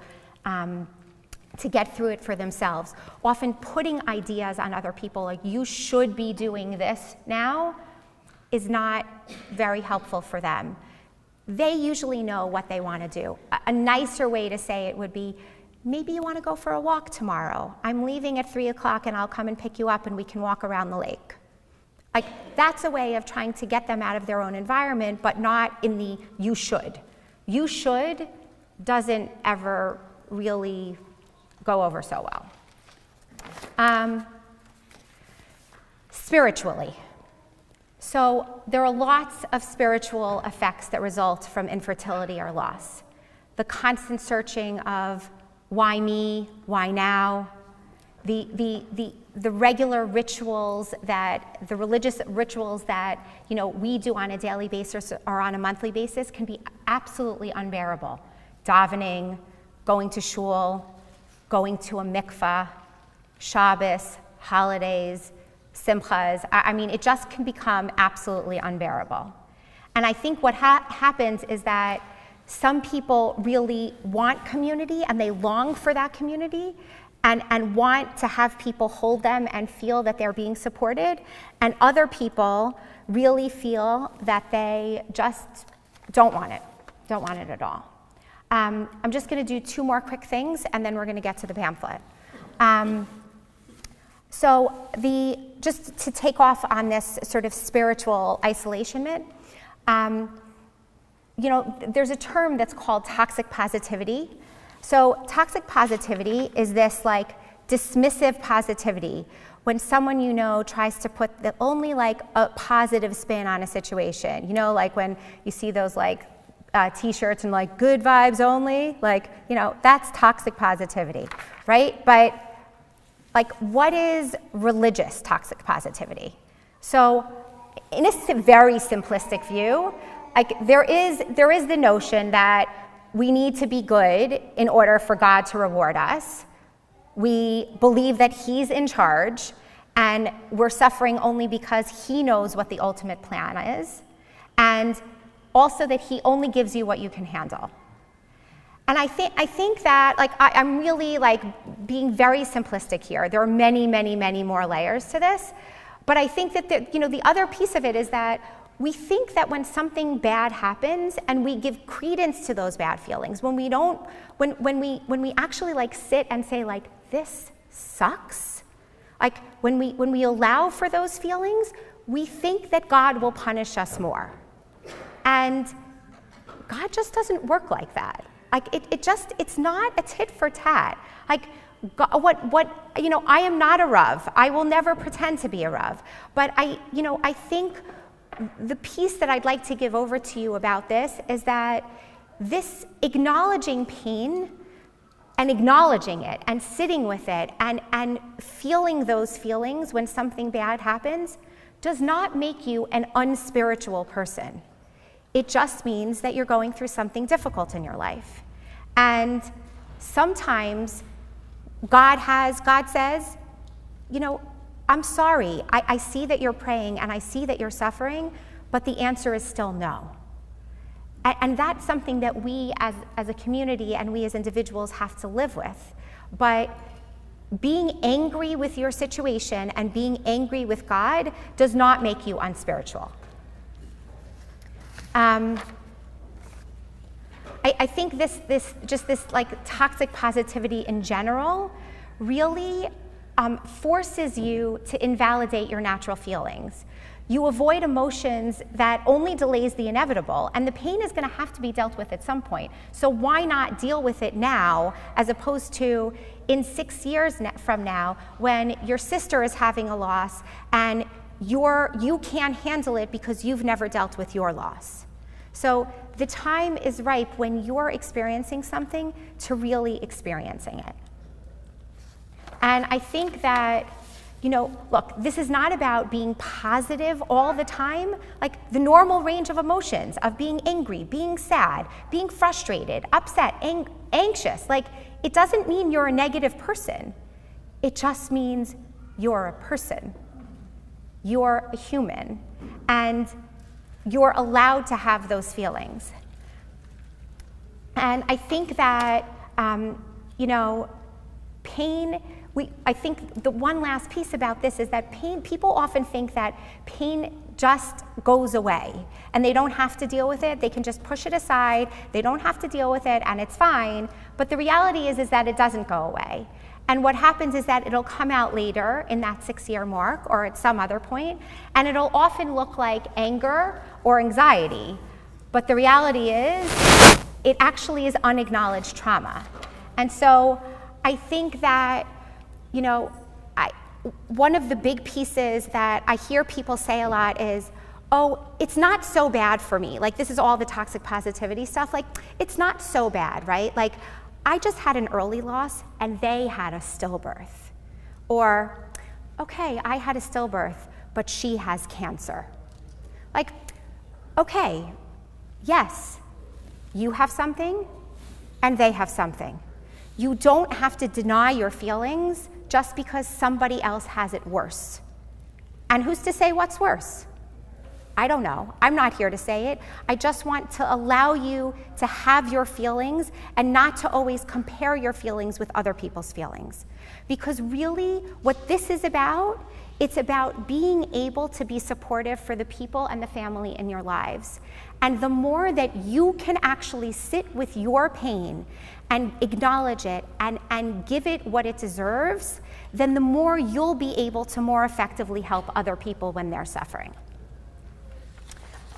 get through it for themselves. Often putting ideas on other people, like you should be doing this now, is not very helpful for them. They usually know what they want to do. A nicer way to say it would be, maybe you want to go for a walk tomorrow. I'm leaving at 3 o'clock and I'll come and pick you up and we can walk around the lake. Like, that's a way of trying to get them out of their own environment, but not in the you should. You should doesn't ever really go over so well. Spiritually. So there are lots of spiritual effects that result from infertility or loss. The constant searching of why me, why now, the regular rituals that, the religious rituals that we do on a daily basis or on a monthly basis can be absolutely unbearable. Davening, going to shul, going to a mikveh, Shabbos, holidays, simchas. I mean, it just can become absolutely unbearable. And I think what happens is that some people really want community and they long for that community and want to have people hold them and feel that they're being supported. And other people really feel that they just don't want it at all. I'm just going to do 2 more quick things and then we're going to get to the pamphlet. So just to take off on this sort of spiritual isolation, there's a term that's called toxic positivity. So toxic positivity is this like dismissive positivity when someone tries to put only like a positive spin on a situation. Like when you see those like t-shirts and like good vibes only, that's toxic positivity, right? But like, what is religious toxic positivity? So in a very simplistic view, like there is the notion that we need to be good in order for God to reward us. We believe that He's in charge and we're suffering only because He knows what the ultimate plan is, and also that He only gives you what you can handle. And I think that I'm really being very simplistic here. There are many, many, many more layers to this. But I think that the other piece of it is that we think that when something bad happens and we give credence to those bad feelings, when we actually sit and say this sucks, when we allow for those feelings, we think that God will punish us more. And God just doesn't work like that. It's not a tit for tat. I am not a Rav. I will never pretend to be a Rav. But I think the piece that I'd like to give over to you about this is that this acknowledging pain and acknowledging it and sitting with it and feeling those feelings when something bad happens does not make you an unspiritual person. It just means that you're going through something difficult in your life. And sometimes God says, I'm sorry, I see that you're praying and I see that you're suffering, but the answer is still no. And that's something that we as a community and we as individuals have to live with. But being angry with your situation and being angry with God does not make you unspiritual. I think this toxic positivity in general really forces you to invalidate your natural feelings. You avoid emotions that only delays the inevitable, and the pain is going to have to be dealt with at some point. So why not deal with it now, as opposed to in 6 years from now, when your sister is having a loss and you can't handle it because you've never dealt with your loss. So the time is ripe when you're experiencing something to really experiencing it. And I think that you know, look, this is not about being positive all the time, like the normal range of emotions of being angry, being sad, being frustrated, upset, anxious. Like, it doesn't mean you're a negative person. It just means you're a person. You're a human, and you're allowed to have those feelings. And I think that, you know, pain, I think the one last piece about this is that pain, people often think that pain just goes away and they don't have to deal with it. They can just push it aside. They don't have to deal with it and it's fine. But the reality is that it doesn't go away. And what happens is that it'll come out later in that 6-year mark or at some other point, and it'll often look like anger or anxiety. But the reality is, it actually is unacknowledged trauma. And so I think that, you know, one of the big pieces that I hear people say a lot is, oh, it's not so bad for me. Like, this is all the toxic positivity stuff. Like, it's not so bad, right? Like, I just had an early loss and they had a stillbirth. Or, okay, I had a stillbirth, but she has cancer. Like, okay, yes, you have something and they have something. You don't have to deny your feelings just because somebody else has it worse. And who's to say what's worse? I don't know. I'm not here to say it. I just want to allow you to have your feelings and not to always compare your feelings with other people's feelings. Because really, what this is about, it's about being able to be supportive for the people and the family in your lives. And the more that you can actually sit with your pain and acknowledge it and give it what it deserves, then the more you'll be able to more effectively help other people when they're suffering.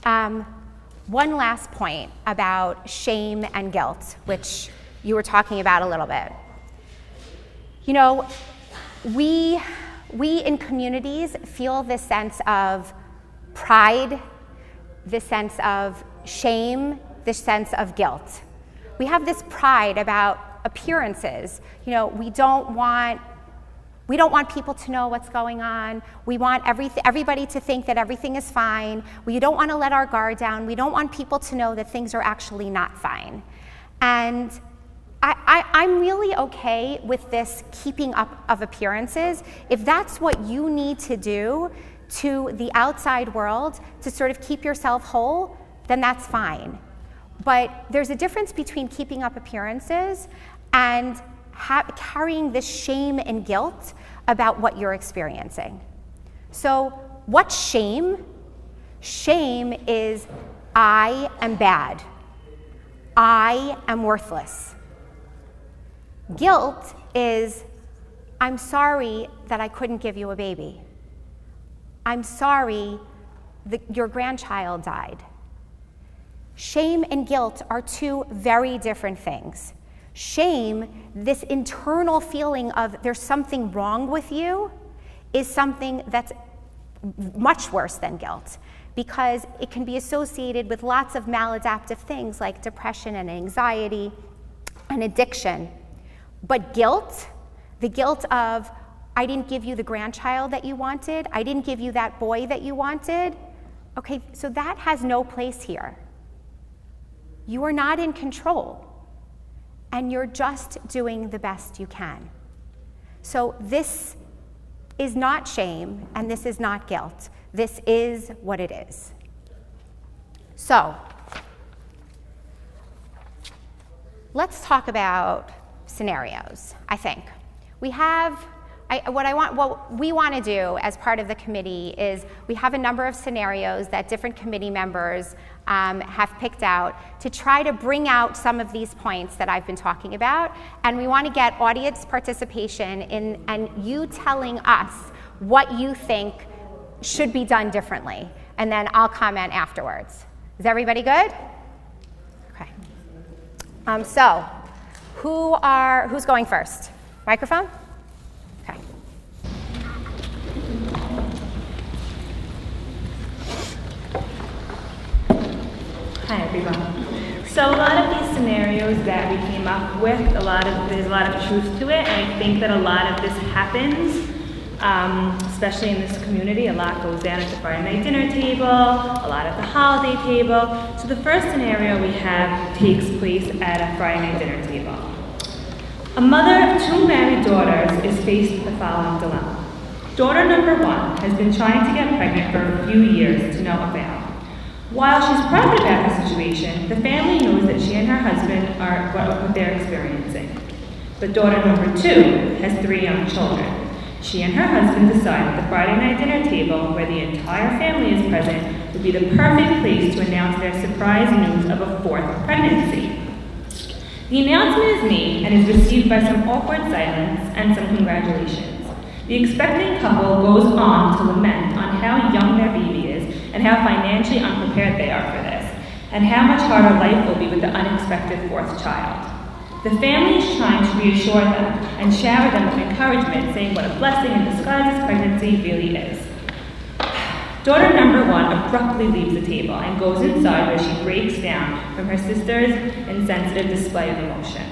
One last point about shame and guilt, which you were talking about a little bit. You know, we in communities feel this sense of pride, this sense of shame, this sense of guilt. We have this pride about appearances. You know, we don't want people to know what's going on. We want everybody to think that everything is fine. We don't want to let our guard down. We don't want people to know that things are actually not fine. And I'm really okay with this keeping up of appearances. If that's what you need to do to the outside world to sort of keep yourself whole, then that's fine. But there's a difference between keeping up appearances and carrying this shame and guilt about what you're experiencing. So what's shame? Shame is, I am bad. I am worthless. Guilt is, I'm sorry that I couldn't give you a baby. I'm sorry that your grandchild died. Shame and guilt are two very different things. Shame, this internal feeling of there's something wrong with you, is something that's much worse than guilt, because it can be associated with lots of maladaptive things like depression and anxiety and addiction. But guilt, the guilt of, I didn't give you the grandchild that you wanted, I didn't give you that boy that you wanted, okay, so that has no place here. You are not in control. And you're just doing the best you can. So this is not shame, and this is not guilt. This is what it is. So let's talk about scenarios, I think. What we want to do as part of the committee is we have a number of scenarios that different committee members have picked out to try to bring out some of these points that I've been talking about, and we want to get audience participation in, and you telling us what you think should be done differently, and then I'll comment afterwards. Is everybody good? Okay. So, who's going first? Microphone? Okay. Hi everyone. So a lot of these scenarios that we came up with, there's a lot of truth to it, and I think that a lot of this happens Especially in this community, a lot goes down at the Friday night dinner table, a lot at the holiday table. So the first scenario we have takes place at a Friday night dinner table. A mother of 2 married daughters is faced with the following dilemma. Daughter number 1 has been trying to get pregnant for a few years to no avail. While she's private about her situation, the family knows that she and her husband are what they're experiencing. But daughter number 2 has 3 young children. She and her husband decide that the Friday night dinner table, where the entire family is present, would be the perfect place to announce their surprise news of a 4th pregnancy. The announcement is made and is received by some awkward silence and some congratulations. The expecting couple goes on to lament on how young their baby is and how financially unprepared they are for this, and how much harder life will be with the unexpected 4th child. The family is trying to reassure them and shower them with encouragement, saying what a blessing in disguise this pregnancy really is. Daughter number 1 abruptly leaves the table and goes inside, where she breaks down from her sister's insensitive display of emotion.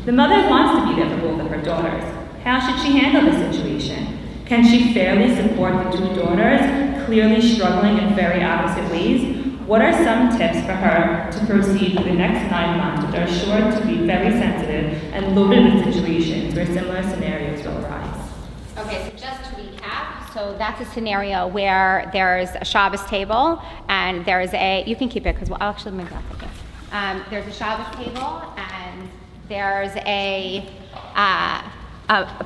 The mother wants to be there for both of her daughters. How should she handle the situation? Can she fairly support the 2 daughters, clearly struggling in very opposite ways? What are some tips for her to proceed through the next 9 months that are sure to be very sensitive and loaded with situations where similar scenarios will arise? Okay, so just to recap, so that's a scenario where there's a Shabbos table and there's you can keep it because I'll actually make that for you. There's a Shabbos table and there's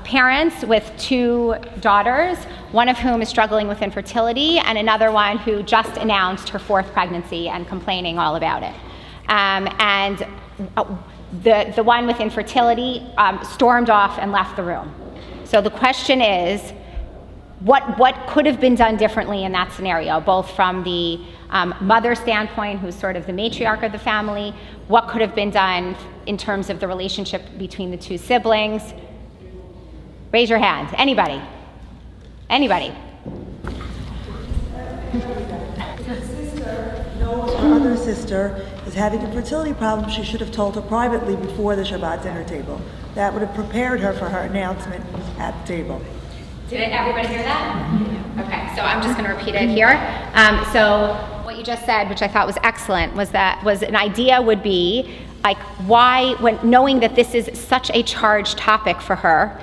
parents with 2 daughters, one of whom is struggling with infertility and another one who just announced her 4th pregnancy and complaining all about it. And the one with infertility stormed off and left the room. So the question is, what could have been done differently in that scenario, both from the mother standpoint, who's sort of the matriarch of the family, what could have been done in terms of the relationship between the 2 siblings? Raise your hand. Anybody? Anybody? Her sister knows her other sister is having a fertility problem. She should have told her privately before the Shabbat dinner table. That would have prepared her for her announcement at the table. Did everybody hear that? Okay, so I'm just going to repeat it here. So what you just said, which I thought was excellent, was an idea would be like, why, when knowing that this is such a charged topic for her,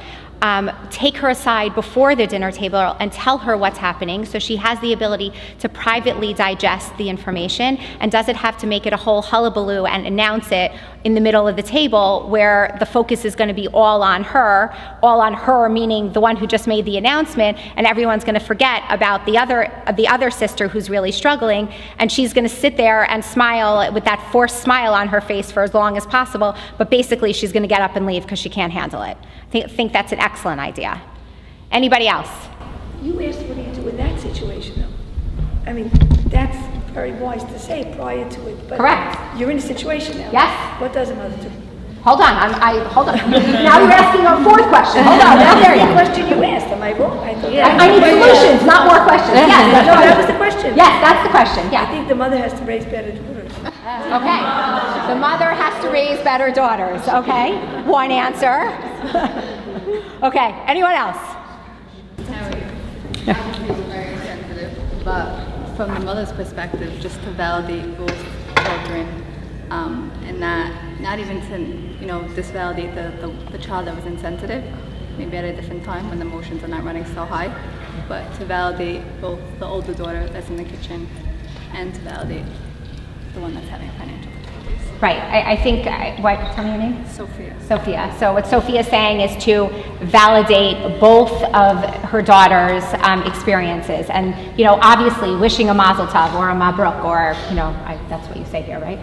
take her aside before the dinner table and tell her what's happening so she has the ability to privately digest the information and doesn't have to make it a whole hullabaloo and announce it in the middle of the table where the focus is going to be all on her meaning the one who just made the announcement, and everyone's going to forget about the other sister who's really struggling, and she's going to sit there and smile with that forced smile on her face for as long as possible, but basically she's going to get up and leave because she can't handle it. I think that's an excellent idea. Anybody else? You asked what do you do in that situation, though? I mean, that's very wise to say prior to it. But correct. You're in a situation now. Yes. What does a mother do? Hold on. Hold on. Now you're asking a 4th question. Hold on. Now there you The question you asked. Am I wrong? I thought I need solutions, not more questions. Yes. No, that was the question. Yes, that's the question. Yeah. I think the mother has to raise better daughters. Okay. The mother has to raise better daughters. Okay. One answer. Okay. Anyone else? Very sensitive, but from the mother's perspective, just to validate both children, and not even to disvalidate the child that was insensitive, maybe at a different time when the emotions are not running so high, but to validate both the older daughter that's in the kitchen and to validate the one that's having financial difficulties. Right. I think, tell me your name? Sophia. Sophia. So what Sophia is saying is to validate both of her daughter's experiences. And, obviously wishing a mazel tov or a mabruk or, that's what you say here, right?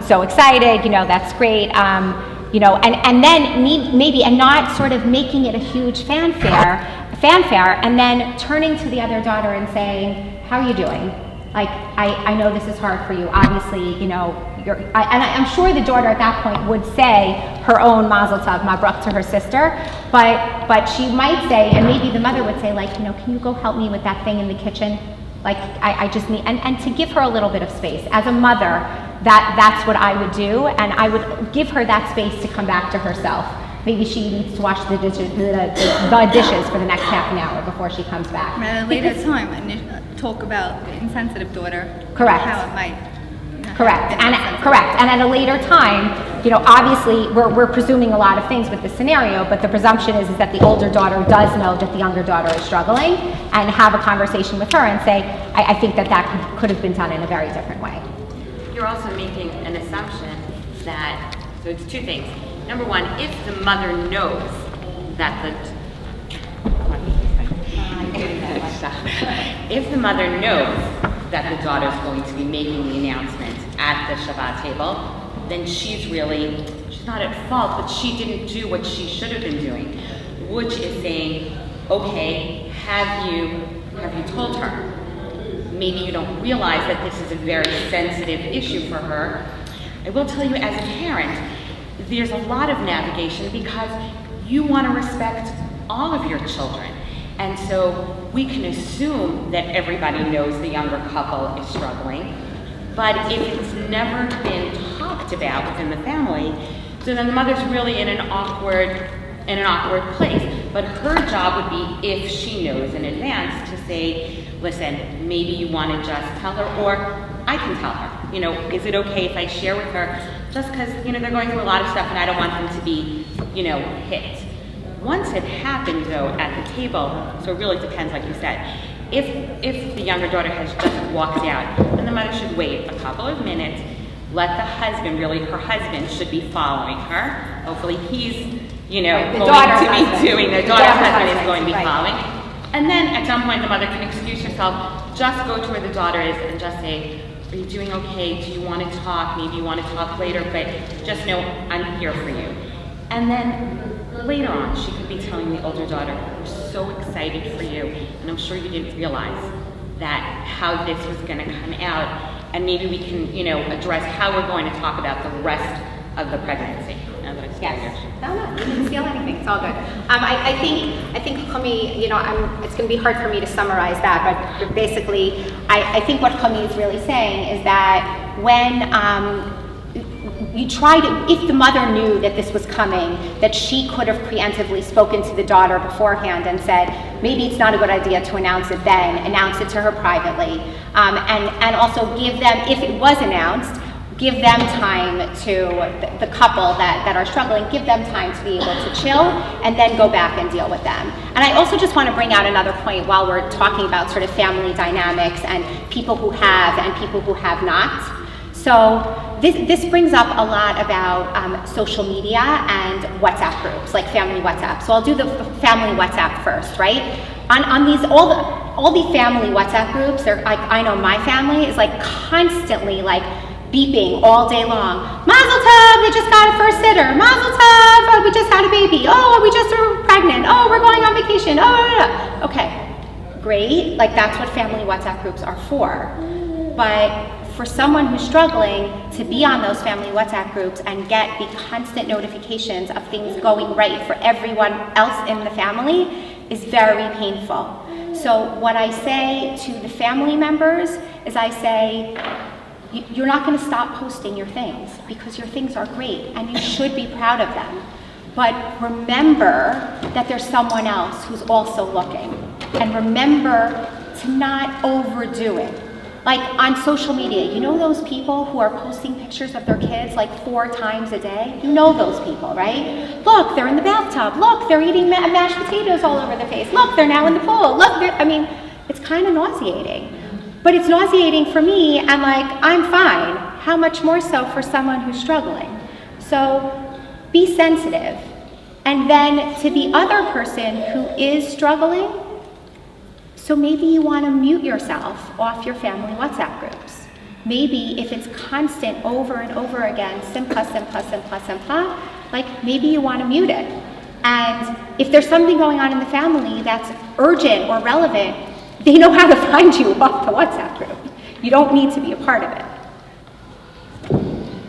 So excited, that's great. And then maybe, and not sort of making it a huge fanfare, and then turning to the other daughter and saying, how are you doing? Like, I know this is hard for you. Obviously, and I'm sure the daughter at that point would say her own mazel tov, mabruk to her sister, but she might say, and maybe the mother would say, like, can you go help me with that thing in the kitchen? Like, I just need, and to give her a little bit of space. As a mother, that's what I would do, and I would give her that space to come back to herself. maybe she needs to wash the dishes for the next half an hour before she comes back. And at a later time, talk about the insensitive daughter. Correct. How it might. Correct. And at a later time, obviously we're presuming a lot of things with this scenario, but the presumption is that the older daughter does know that the younger daughter is struggling, and have a conversation with her and say, I think that could have been done in a very different way. You're also making an assumption that, so it's two things. Number one, if the mother knows that if the mother knows that the daughter's going to be making the announcement at the Shabbat table, then she's not at fault, but she didn't do what she should have been doing, which is saying, okay, have you told her? Maybe you don't realize that this is a very sensitive issue for her. I will tell you, as a parent, there's a lot of navigation because you want to respect all of your children. And so we can assume that everybody knows the younger couple is struggling, but if it's never been talked about within the family, so then the mother's really in an awkward place. But her job would be, if she knows in advance, to say, listen, maybe you want to just tell her, or I can tell her. Is it okay if I share with her? Just because, they're going through a lot of stuff and I don't want them to be, hit. Once it happened, though, at the table, so it really depends, like you said. If the younger daughter has just walked out, then the mother should wait a couple of minutes, let the husband, her husband should be following her. Hopefully he's, going to be doing, the daughter's husband is going to be following. And then at some point the mother can excuse herself, just go to where the daughter is and just say, are you doing okay? Do you want to talk? Maybe you want to talk later, but just know I'm here for you. And then later on, she could be telling the older daughter, we're so excited for you, and I'm sure you didn't realize that how this was going to come out, and maybe we can, address how we're going to talk about the rest of the pregnancy. Yes. No, you didn't steal anything. It's all good. I think, Aimee, it's going to be hard for me to summarize that, but basically, I think what Aimee is really saying is that when if the mother knew that this was coming, that she could have preemptively spoken to the daughter beforehand and said, maybe it's not a good idea to announce it then, announce it to her privately, and also give them, if it was announced, give them time to, the couple that are struggling, give them time to be able to chill and then go back and deal with them. And I also just want to bring out another point while we're talking about sort of family dynamics and people who have and people who have not. So this brings up a lot about social media and WhatsApp groups, like family WhatsApp. So I'll do the family WhatsApp first, right? On these, all the family WhatsApp groups, I know my family is constantly beeping all day long. Mazel tov, we just got a first sitter. Mazel tov, we just had a baby. Oh, we just were pregnant. Oh, we're going on vacation. Oh, okay, great. That's what family WhatsApp groups are for. But for someone who's struggling to be on those family WhatsApp groups and get the constant notifications of things going right for everyone else in the family is very painful. So what I say to the family members is I say, you're not going to stop posting your things because your things are great and you should be proud of them. But remember that there's someone else who's also looking. And remember to not overdo it. On social media, those people who are posting pictures of their kids 4 times a day? Those people, right? Look, they're in the bathtub. Look, they're eating mashed potatoes all over their face. Look, they're now in the pool. Look, it's kind of nauseating. But it's nauseating for me, and I'm fine. How much more so for someone who's struggling? So be sensitive. And then to the other person who is struggling, so maybe you want to mute yourself off your family WhatsApp groups. Maybe if it's constant over and over again, simpla, maybe you want to mute it. And if there's something going on in the family that's urgent or relevant, they know how to find you off the WhatsApp group. You don't need to be a part of it.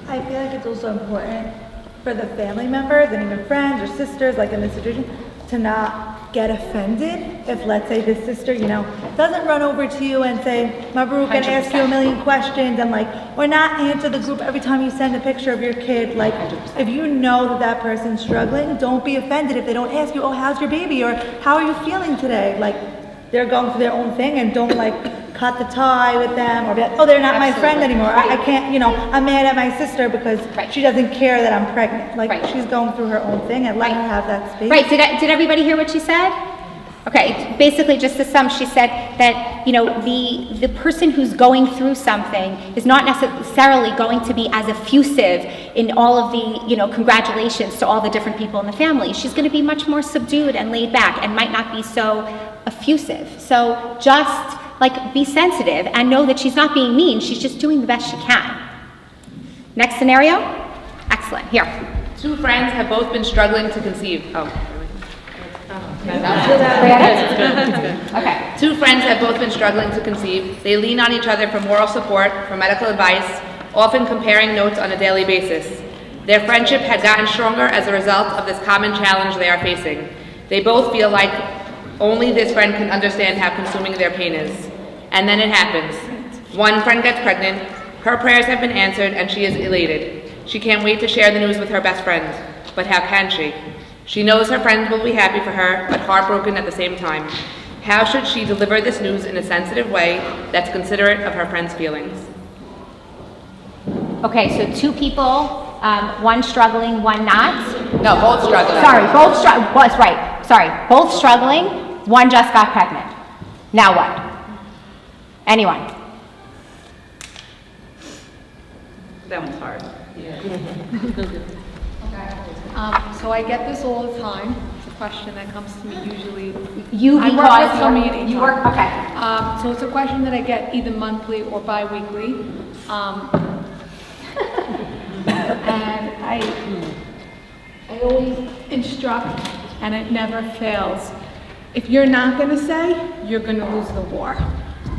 I feel like it's also important for the family members and even friends or sisters, in this situation, to not get offended if, let's say, this sister, you know, doesn't run over to you and say, Mabruk, and ask you a million questions and like, or not answer the group every time you send a picture of your kid. Like, if you know that that person's struggling, don't be offended if they don't ask you, oh, how's your baby? Or how are you feeling today? Like, they're going through their own thing, and don't like cut the tie with them or be like, oh, they're not my friend anymore. I can't, you know, I'm mad at my sister because she doesn't care that I'm pregnant. Like, she's going through her own thing, and let her have that space. Right, did everybody hear what she said? Okay, basically just to sum, she said that, you know, the person who's going through something is not necessarily going to be as effusive in all of the, you know, congratulations to all the different people in the family. She's going to be much more subdued and laid back and might not be so effusive. So just like be sensitive and know that she's not being mean, she's just doing the best she can. Next scenario? Excellent, here. Two friends have both been struggling to conceive. Okay. Two friends have both been struggling to conceive. They lean on each other for moral support, for medical advice, often comparing notes on a daily basis. Their friendship had gotten stronger as a result of this common challenge they are facing. They both feel like only this friend can understand how consuming their pain is. And then it happens. One friend gets pregnant, her prayers have been answered, and she is elated. She can't wait to share the news with her best friend. But how can she? She knows her friends will be happy for her, but heartbroken at the same time. How should she deliver this news in a sensitive way that's considerate of her friend's feelings? Okay, so two people, one struggling, one not. No, both struggling. Sorry, both struggling. Was right. Sorry, both struggling. One just got pregnant. Now what? Anyone? That one's hard. So I get this all the time. It's a question that comes to me usually. You work, okay. So it's a question that I get either monthly or bi-weekly. And I always instruct, and it never fails. If you're not going to say, you're going to lose the war.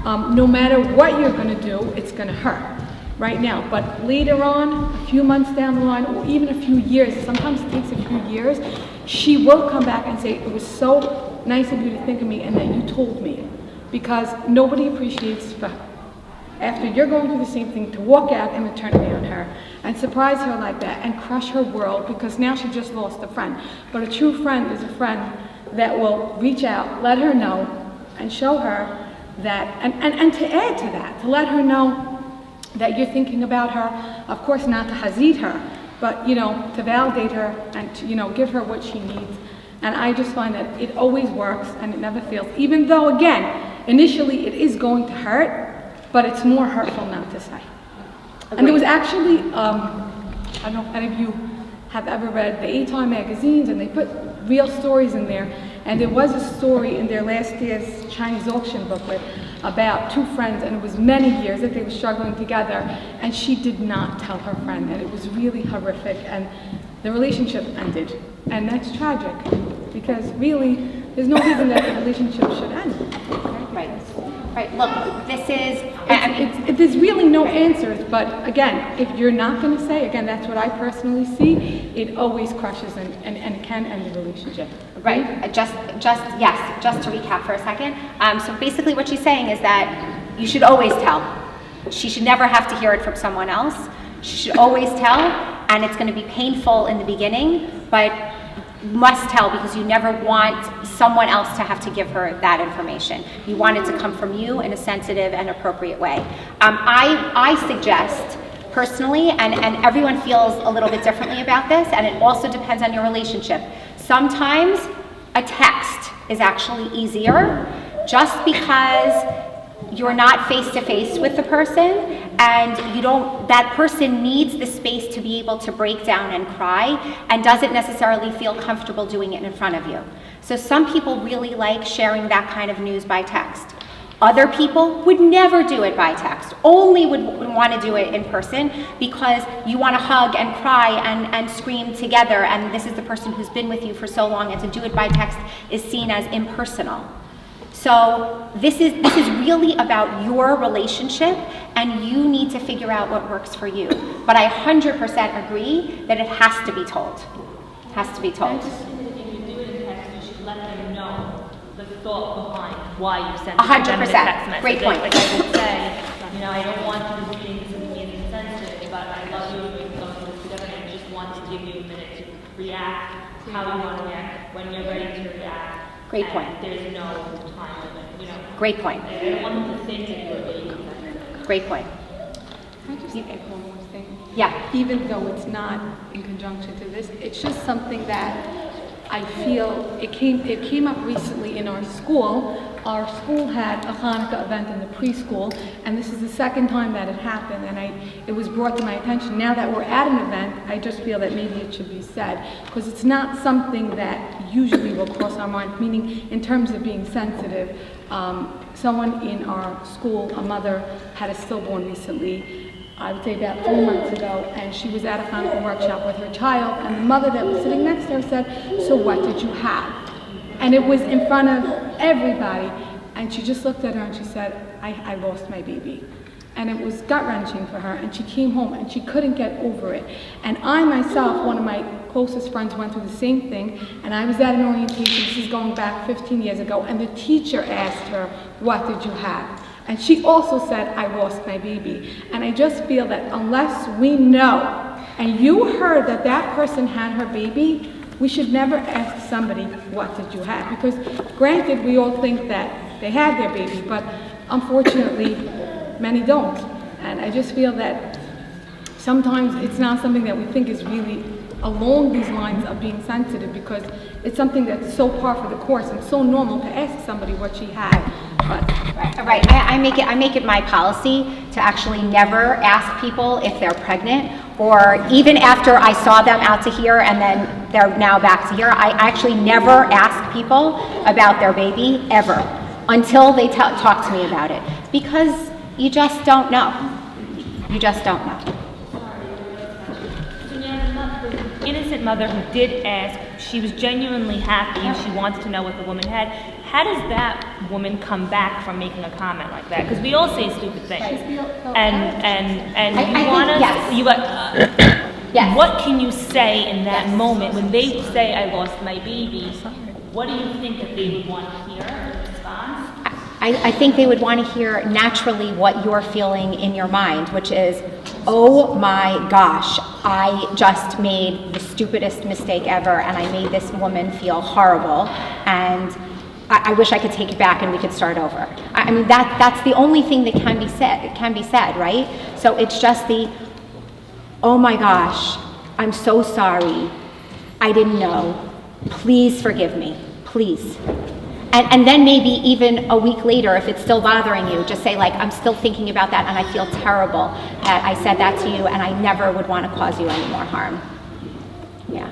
No matter what you're going to do, it's going to hurt right now. But later on, a few months down the line, or even a few years, sometimes it takes a few years, she will come back and say, it was so nice of you to think of me and that you told me. Because nobody appreciates, after you're going through the same thing, to walk out in maternity on her and surprise her like that and crush her world, because now she just lost a friend. But a true friend is a friend that will reach out, let her know, and show her that, and to add to that, to let her know that you're thinking about her, of course not to hazid her, but, you know, to validate her and to, you know, give her what she needs. And I just find that it always works and it never fails, even though, again, initially it is going to hurt, but it's more hurtful not to say. Agreed. And there was actually, I don't know if any of you have ever read the A-Time magazines, and they put real stories in there, and there was a story in their last year's Chinese auction booklet about two friends, and it was many years that they were struggling together, and she did not tell her friend, and it was really horrific, and the relationship ended. And that's tragic, because really, there's no reason that the relationship should end. Right. Right. Look, this is... there's really no answers, but again, if you're not going to say, again, that's what I personally see, it always crushes and can end the relationship. Right. Just to recap for a second. So basically what she's saying is that you should always tell. She should never have to hear it from someone else. She should always tell, and it's going to be painful in the beginning, but must tell, because you never want someone else to have to give her that information. You want it to come from you in a sensitive and appropriate way. I suggest personally, and everyone feels a little bit differently about this, and it also depends on your relationship. Sometimes a text is actually easier, just because you're not face-to-face with the person, and that person needs the space to be able to break down and cry, and doesn't necessarily feel comfortable doing it in front of you. So some people really like sharing that kind of news by text. Other people would never do it by text, only would want to do it in person, because you want to hug and cry and scream together, and this is the person who's been with you for so long, and to do it by text is seen as impersonal. So this is really about your relationship, and you need to figure out what works for you. But I 100% agree that it has to be told. It has to be told. I just think that if you do it in text, you should let let them know the thought behind why you sent them the 100%. text message. Great point. Like I would say, you know, I don't want you to reading this and being insensitive, but I love you and we can go through this together, and I just want to give you a minute to react how you want to react when you're ready to react. Great And point. there's no time limit, you know. Great point. I don't want them to think that you're being insensitive. Great point. Can I just add one more thing? Yeah. Even though it's not in conjunction to this, it's just something that I feel, it came up recently in our school. Our school had a Hanukkah event in the preschool, and this is the second time that it happened, and it was brought to my attention. Now that we're at an event, I just feel that maybe it should be said, because it's not something that usually will cross our mind, meaning in terms of being sensitive. Someone in our school, a mother, had a stillborn recently, I would say about 3 months ago, and she was at a Hanukkah workshop with her child, and the mother that was sitting next to her said, "So what did you have?" And it was in front of everybody, and she just looked at her and she said, I lost my baby. And it was gut-wrenching for her, and she came home and she couldn't get over it. And I myself, one of my closest friends, went through the same thing, and I was at an orientation, this is going back 15 years ago, and the teacher asked her, "What did you have?" And she also said, "I lost my baby." And I just feel that unless we know, and you heard that that person had her baby, we should never ask somebody, "What did you have?" Because granted, we all think that they had their baby, but unfortunately, many don't. And I just feel that sometimes it's not something that we think is really along these lines of being sensitive, because it's something that's so par for the course and so normal to ask somebody what she had. But Right. I make it my policy to actually never ask people if they're pregnant, or even after I saw them out to here and then they're now back to here, I actually never ask people about their baby ever until they talk to me about it, because you just don't know. You just don't know. So now the innocent mother who did ask, she was genuinely happy, she wanted to know what the woman had. How does that woman come back from making a comment like that? Because we all say stupid things. And you want to, Yes. What can you say in that moment when they say, "I lost my baby"? What do you think that they would want to hear in response? I think they would want to hear naturally what you're feeling in your mind, which is, "Oh my gosh, I just made the stupidest mistake ever, and I made this woman feel horrible, and I wish I could take it back and we could start over." I mean, that's the only thing that can be said. It can be said, right? So it's just the, "Oh my gosh, I'm so sorry. I didn't know. Please forgive me, please." And then maybe even a week later, if it's still bothering you, just say, like, "I'm still thinking about that and I feel terrible that I said that to you, and I never would want to cause you any more harm." Yeah.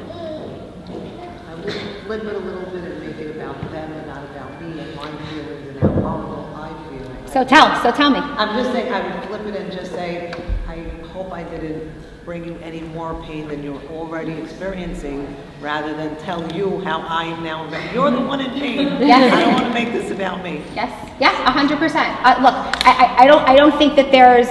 I would flip it a little bit and make it about them and not about me and my feelings and how horrible I feel. So tell me. I'm just saying, I would flip it and just say, I hope I didn't bring you any more pain than you're already experiencing, rather than tell you how I am now. You're the one in pain. Yes. I don't want to make this about me. Yes, 100%. Look, I don't think that there's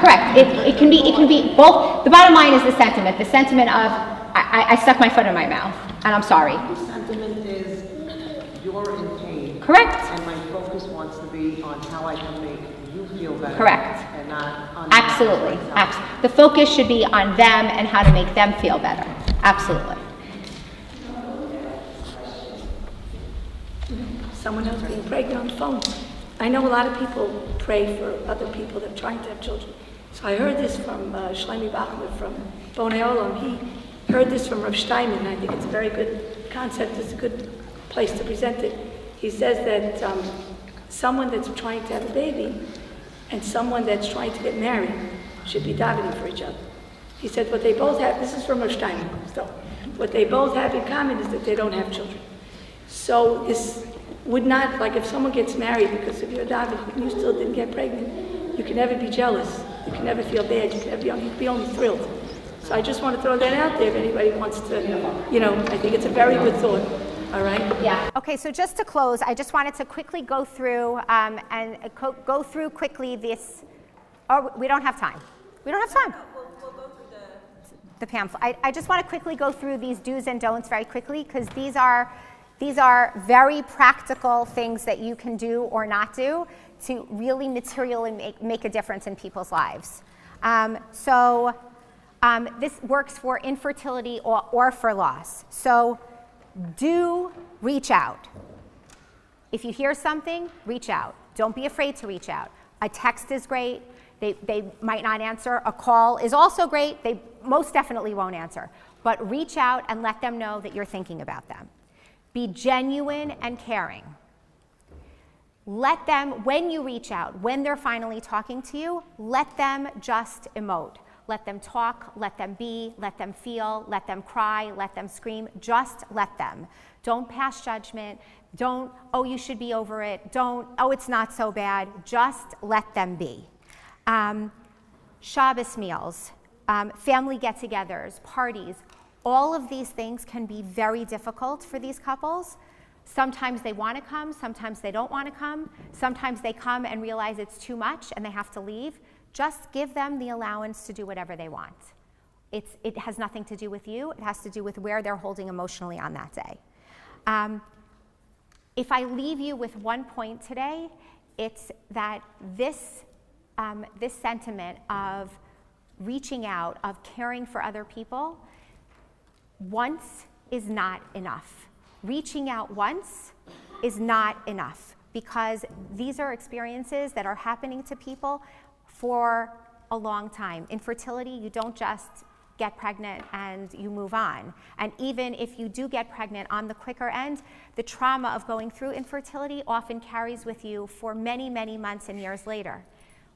correct. It can be both. The bottom line is the sentiment of I stuck my foot in my mouth and I'm sorry. The sentiment is you're in pain. Correct. And my focus wants to be on how I can make you feel better. Correct. And not on Absolutely. The focus should be on them and how to make them feel better. Absolutely. Someone else being pregnant on the phone. I know a lot of people pray for other people that are trying to have children. So I heard this from Shlomi Bachman from Bonei Olam. He heard this from Rav Steinman, and I think it's a very good concept. It's a good place to present it. He says that someone that's trying to have a baby and someone that's trying to get married should be davening for each other. He said what they both have, this is from Rav Steinman, so what they both have in common is that they don't have children. So this would not, like if someone gets married because of your davening and you still didn't get pregnant, you can never be jealous, you can never feel bad, you can never be only thrilled. So I just want to throw that out there if anybody wants to, I think it's a very good thought. All right? Yeah. Okay, so just to close, I just wanted to quickly go through go through quickly this. Oh, we don't have time. We don't have time. We'll go through the pamphlet. I just want to quickly go through these do's and don'ts very quickly, because these are very practical things that you can do or not do to really materially make a difference in people's lives. This works for infertility or for loss. So do reach out. If you hear something, reach out. Don't be afraid to reach out. A text is great. They might not answer. A call is also great. They most definitely won't answer. But reach out and let them know that you're thinking about them. Be genuine and caring. Let them, when you reach out, when they're finally talking to you, let them just emote. Let them talk, let them be, let them feel, let them cry, let them scream. Just let them. Don't pass judgment. Don't, oh, you should be over it. Don't, oh, it's not so bad. Just let them be. Shabbos meals, family get-togethers, parties, all of these things can be very difficult for these couples. Sometimes they want to come, sometimes they don't want to come. Sometimes they come and realize it's too much and they have to leave. Just give them the allowance to do whatever they want. It has nothing to do with you. It has to do with where they're holding emotionally on that day. If I leave you with one point today, it's that this sentiment of reaching out, of caring for other people, once is not enough. Reaching out once is not enough, because these are experiences that are happening to people for a long time. Infertility, you don't just get pregnant and you move on. And even if you do get pregnant on the quicker end, the trauma of going through infertility often carries with you for many, many months and years later.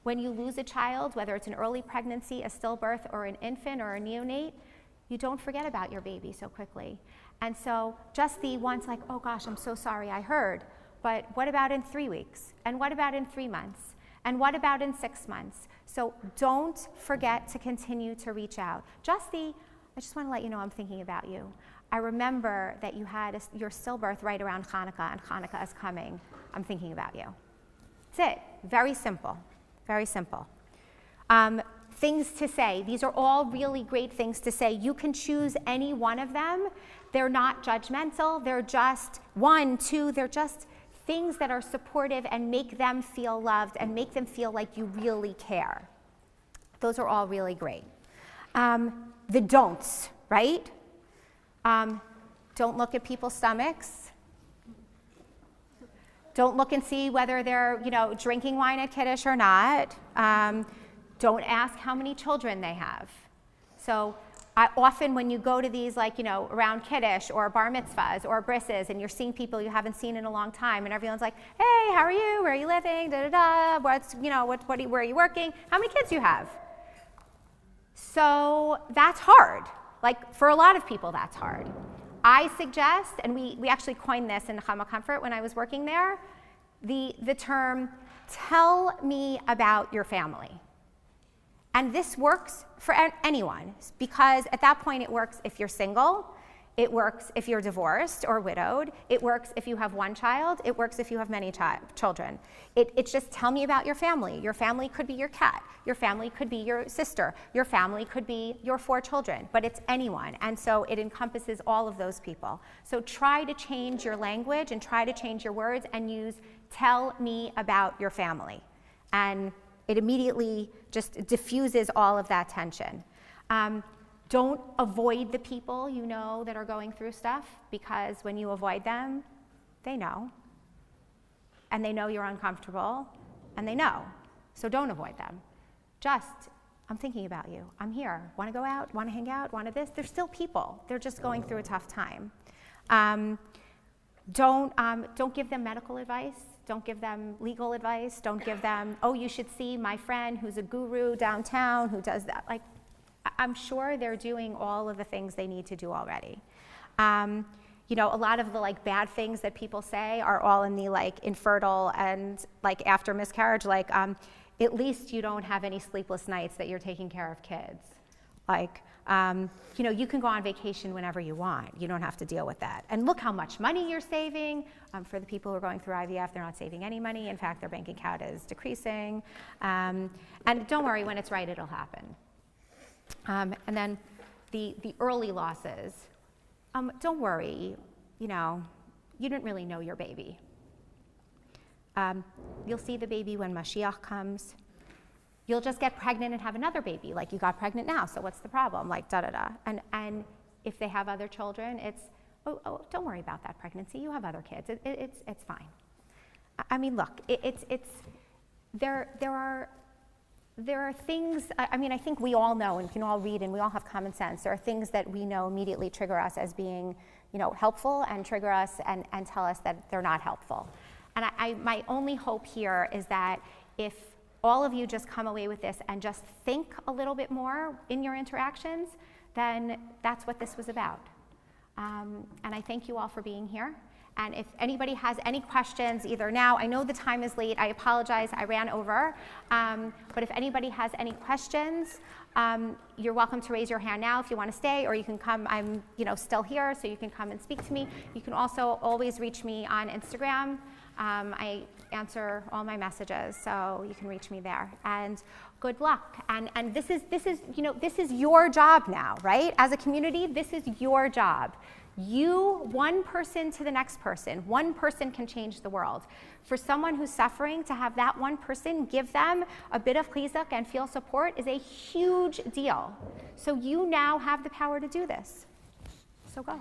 When you lose a child, whether it's an early pregnancy, a stillbirth, or an infant or a neonate, you don't forget about your baby so quickly. And so just the once like, oh gosh, I'm so sorry I heard, but what about in 3 weeks? And what about in 3 months? And what about in 6 months? So don't forget to continue to reach out. I just want to let you know I'm thinking about you. I remember that you had your stillbirth right around Hanukkah, and Hanukkah is coming. I'm thinking about you. That's it. Very simple. Very simple. Things to say. These are all really great things to say. You can choose any one of them. They're not judgmental. They're just one, two, they're just things that are supportive and make them feel loved and make them feel like you really care. Those are all really great. The don'ts, right? Don't look at people's stomachs. Don't look and see whether they're, drinking wine at Kiddush or not. Don't ask how many children they have. So often when you go to these, around Kiddush or bar mitzvahs or brisses, and you're seeing people you haven't seen in a long time, and everyone's like, hey, how are you? Where are you living? Da da da. Where are you working? How many kids do you have? So that's hard. For a lot of people, that's hard. I suggest, and we actually coined this in Chama Comfort when I was working there, the term, tell me about your family. And this works for anyone, because at that point it works if you're single, it works if you're divorced or widowed, it works if you have one child, it works if you have many children. It's just tell me about your family. Your family could be your cat, your family could be your sister, your family could be your 4 children, but it's anyone, and so it encompasses all of those people. So try to change your language and try to change your words and use tell me about your family. And it immediately just diffuses all of that tension. Don't avoid the people you know that are going through stuff, because when you avoid them, they know. And they know you're uncomfortable, and they know. So don't avoid them. Just, I'm thinking about you. I'm here. Want to go out? Want to hang out? Want to this? They're still people. They're just going through a tough time. Don't give them medical advice. Don't give them legal advice. Don't give them, oh, you should see my friend who's a guru downtown who does that. I'm sure they're doing all of the things they need to do already. A lot of the bad things that people say are all in the infertile and after miscarriage, at least you don't have any sleepless nights that you're taking care of kids. You can go on vacation whenever you want. You don't have to deal with that. And look how much money you're saving. For the people who are going through IVF, they're not saving any money. In fact, their bank account is decreasing. And don't worry, when it's right, it'll happen. And then the early losses, don't worry, you know, you didn't really know your baby. You'll see the baby when Mashiach comes. You'll just get pregnant and have another baby, like you got pregnant now, so what's the problem? Like da-da-da. And if they have other children, it's, oh, don't worry about that pregnancy, you have other kids, it's fine. I mean, look, there are things, I mean, I think we all know and can all read and we all have common sense. There are things that we know immediately trigger us as being, you know, helpful and trigger us and tell us that they're not helpful. And my only hope here is that if all of you just come away with this and just think a little bit more in your interactions, then that's what this was about. And I thank you all for being here. And if anybody has any questions, either now, I know the time is late, I apologize, I ran over. But if anybody has any questions, you're welcome to raise your hand now if you want to stay, or you can come, I'm still here, so you can come and speak to me. You can also always reach me on Instagram. I answer all my messages, so you can reach me there. And good luck. And this is your job now, right? As a community, this is your job. You, one person to the next person, one person can change the world. For someone who's suffering, to have that one person give them a bit of chizuk and feel support is a huge deal. So you now have the power to do this. So go.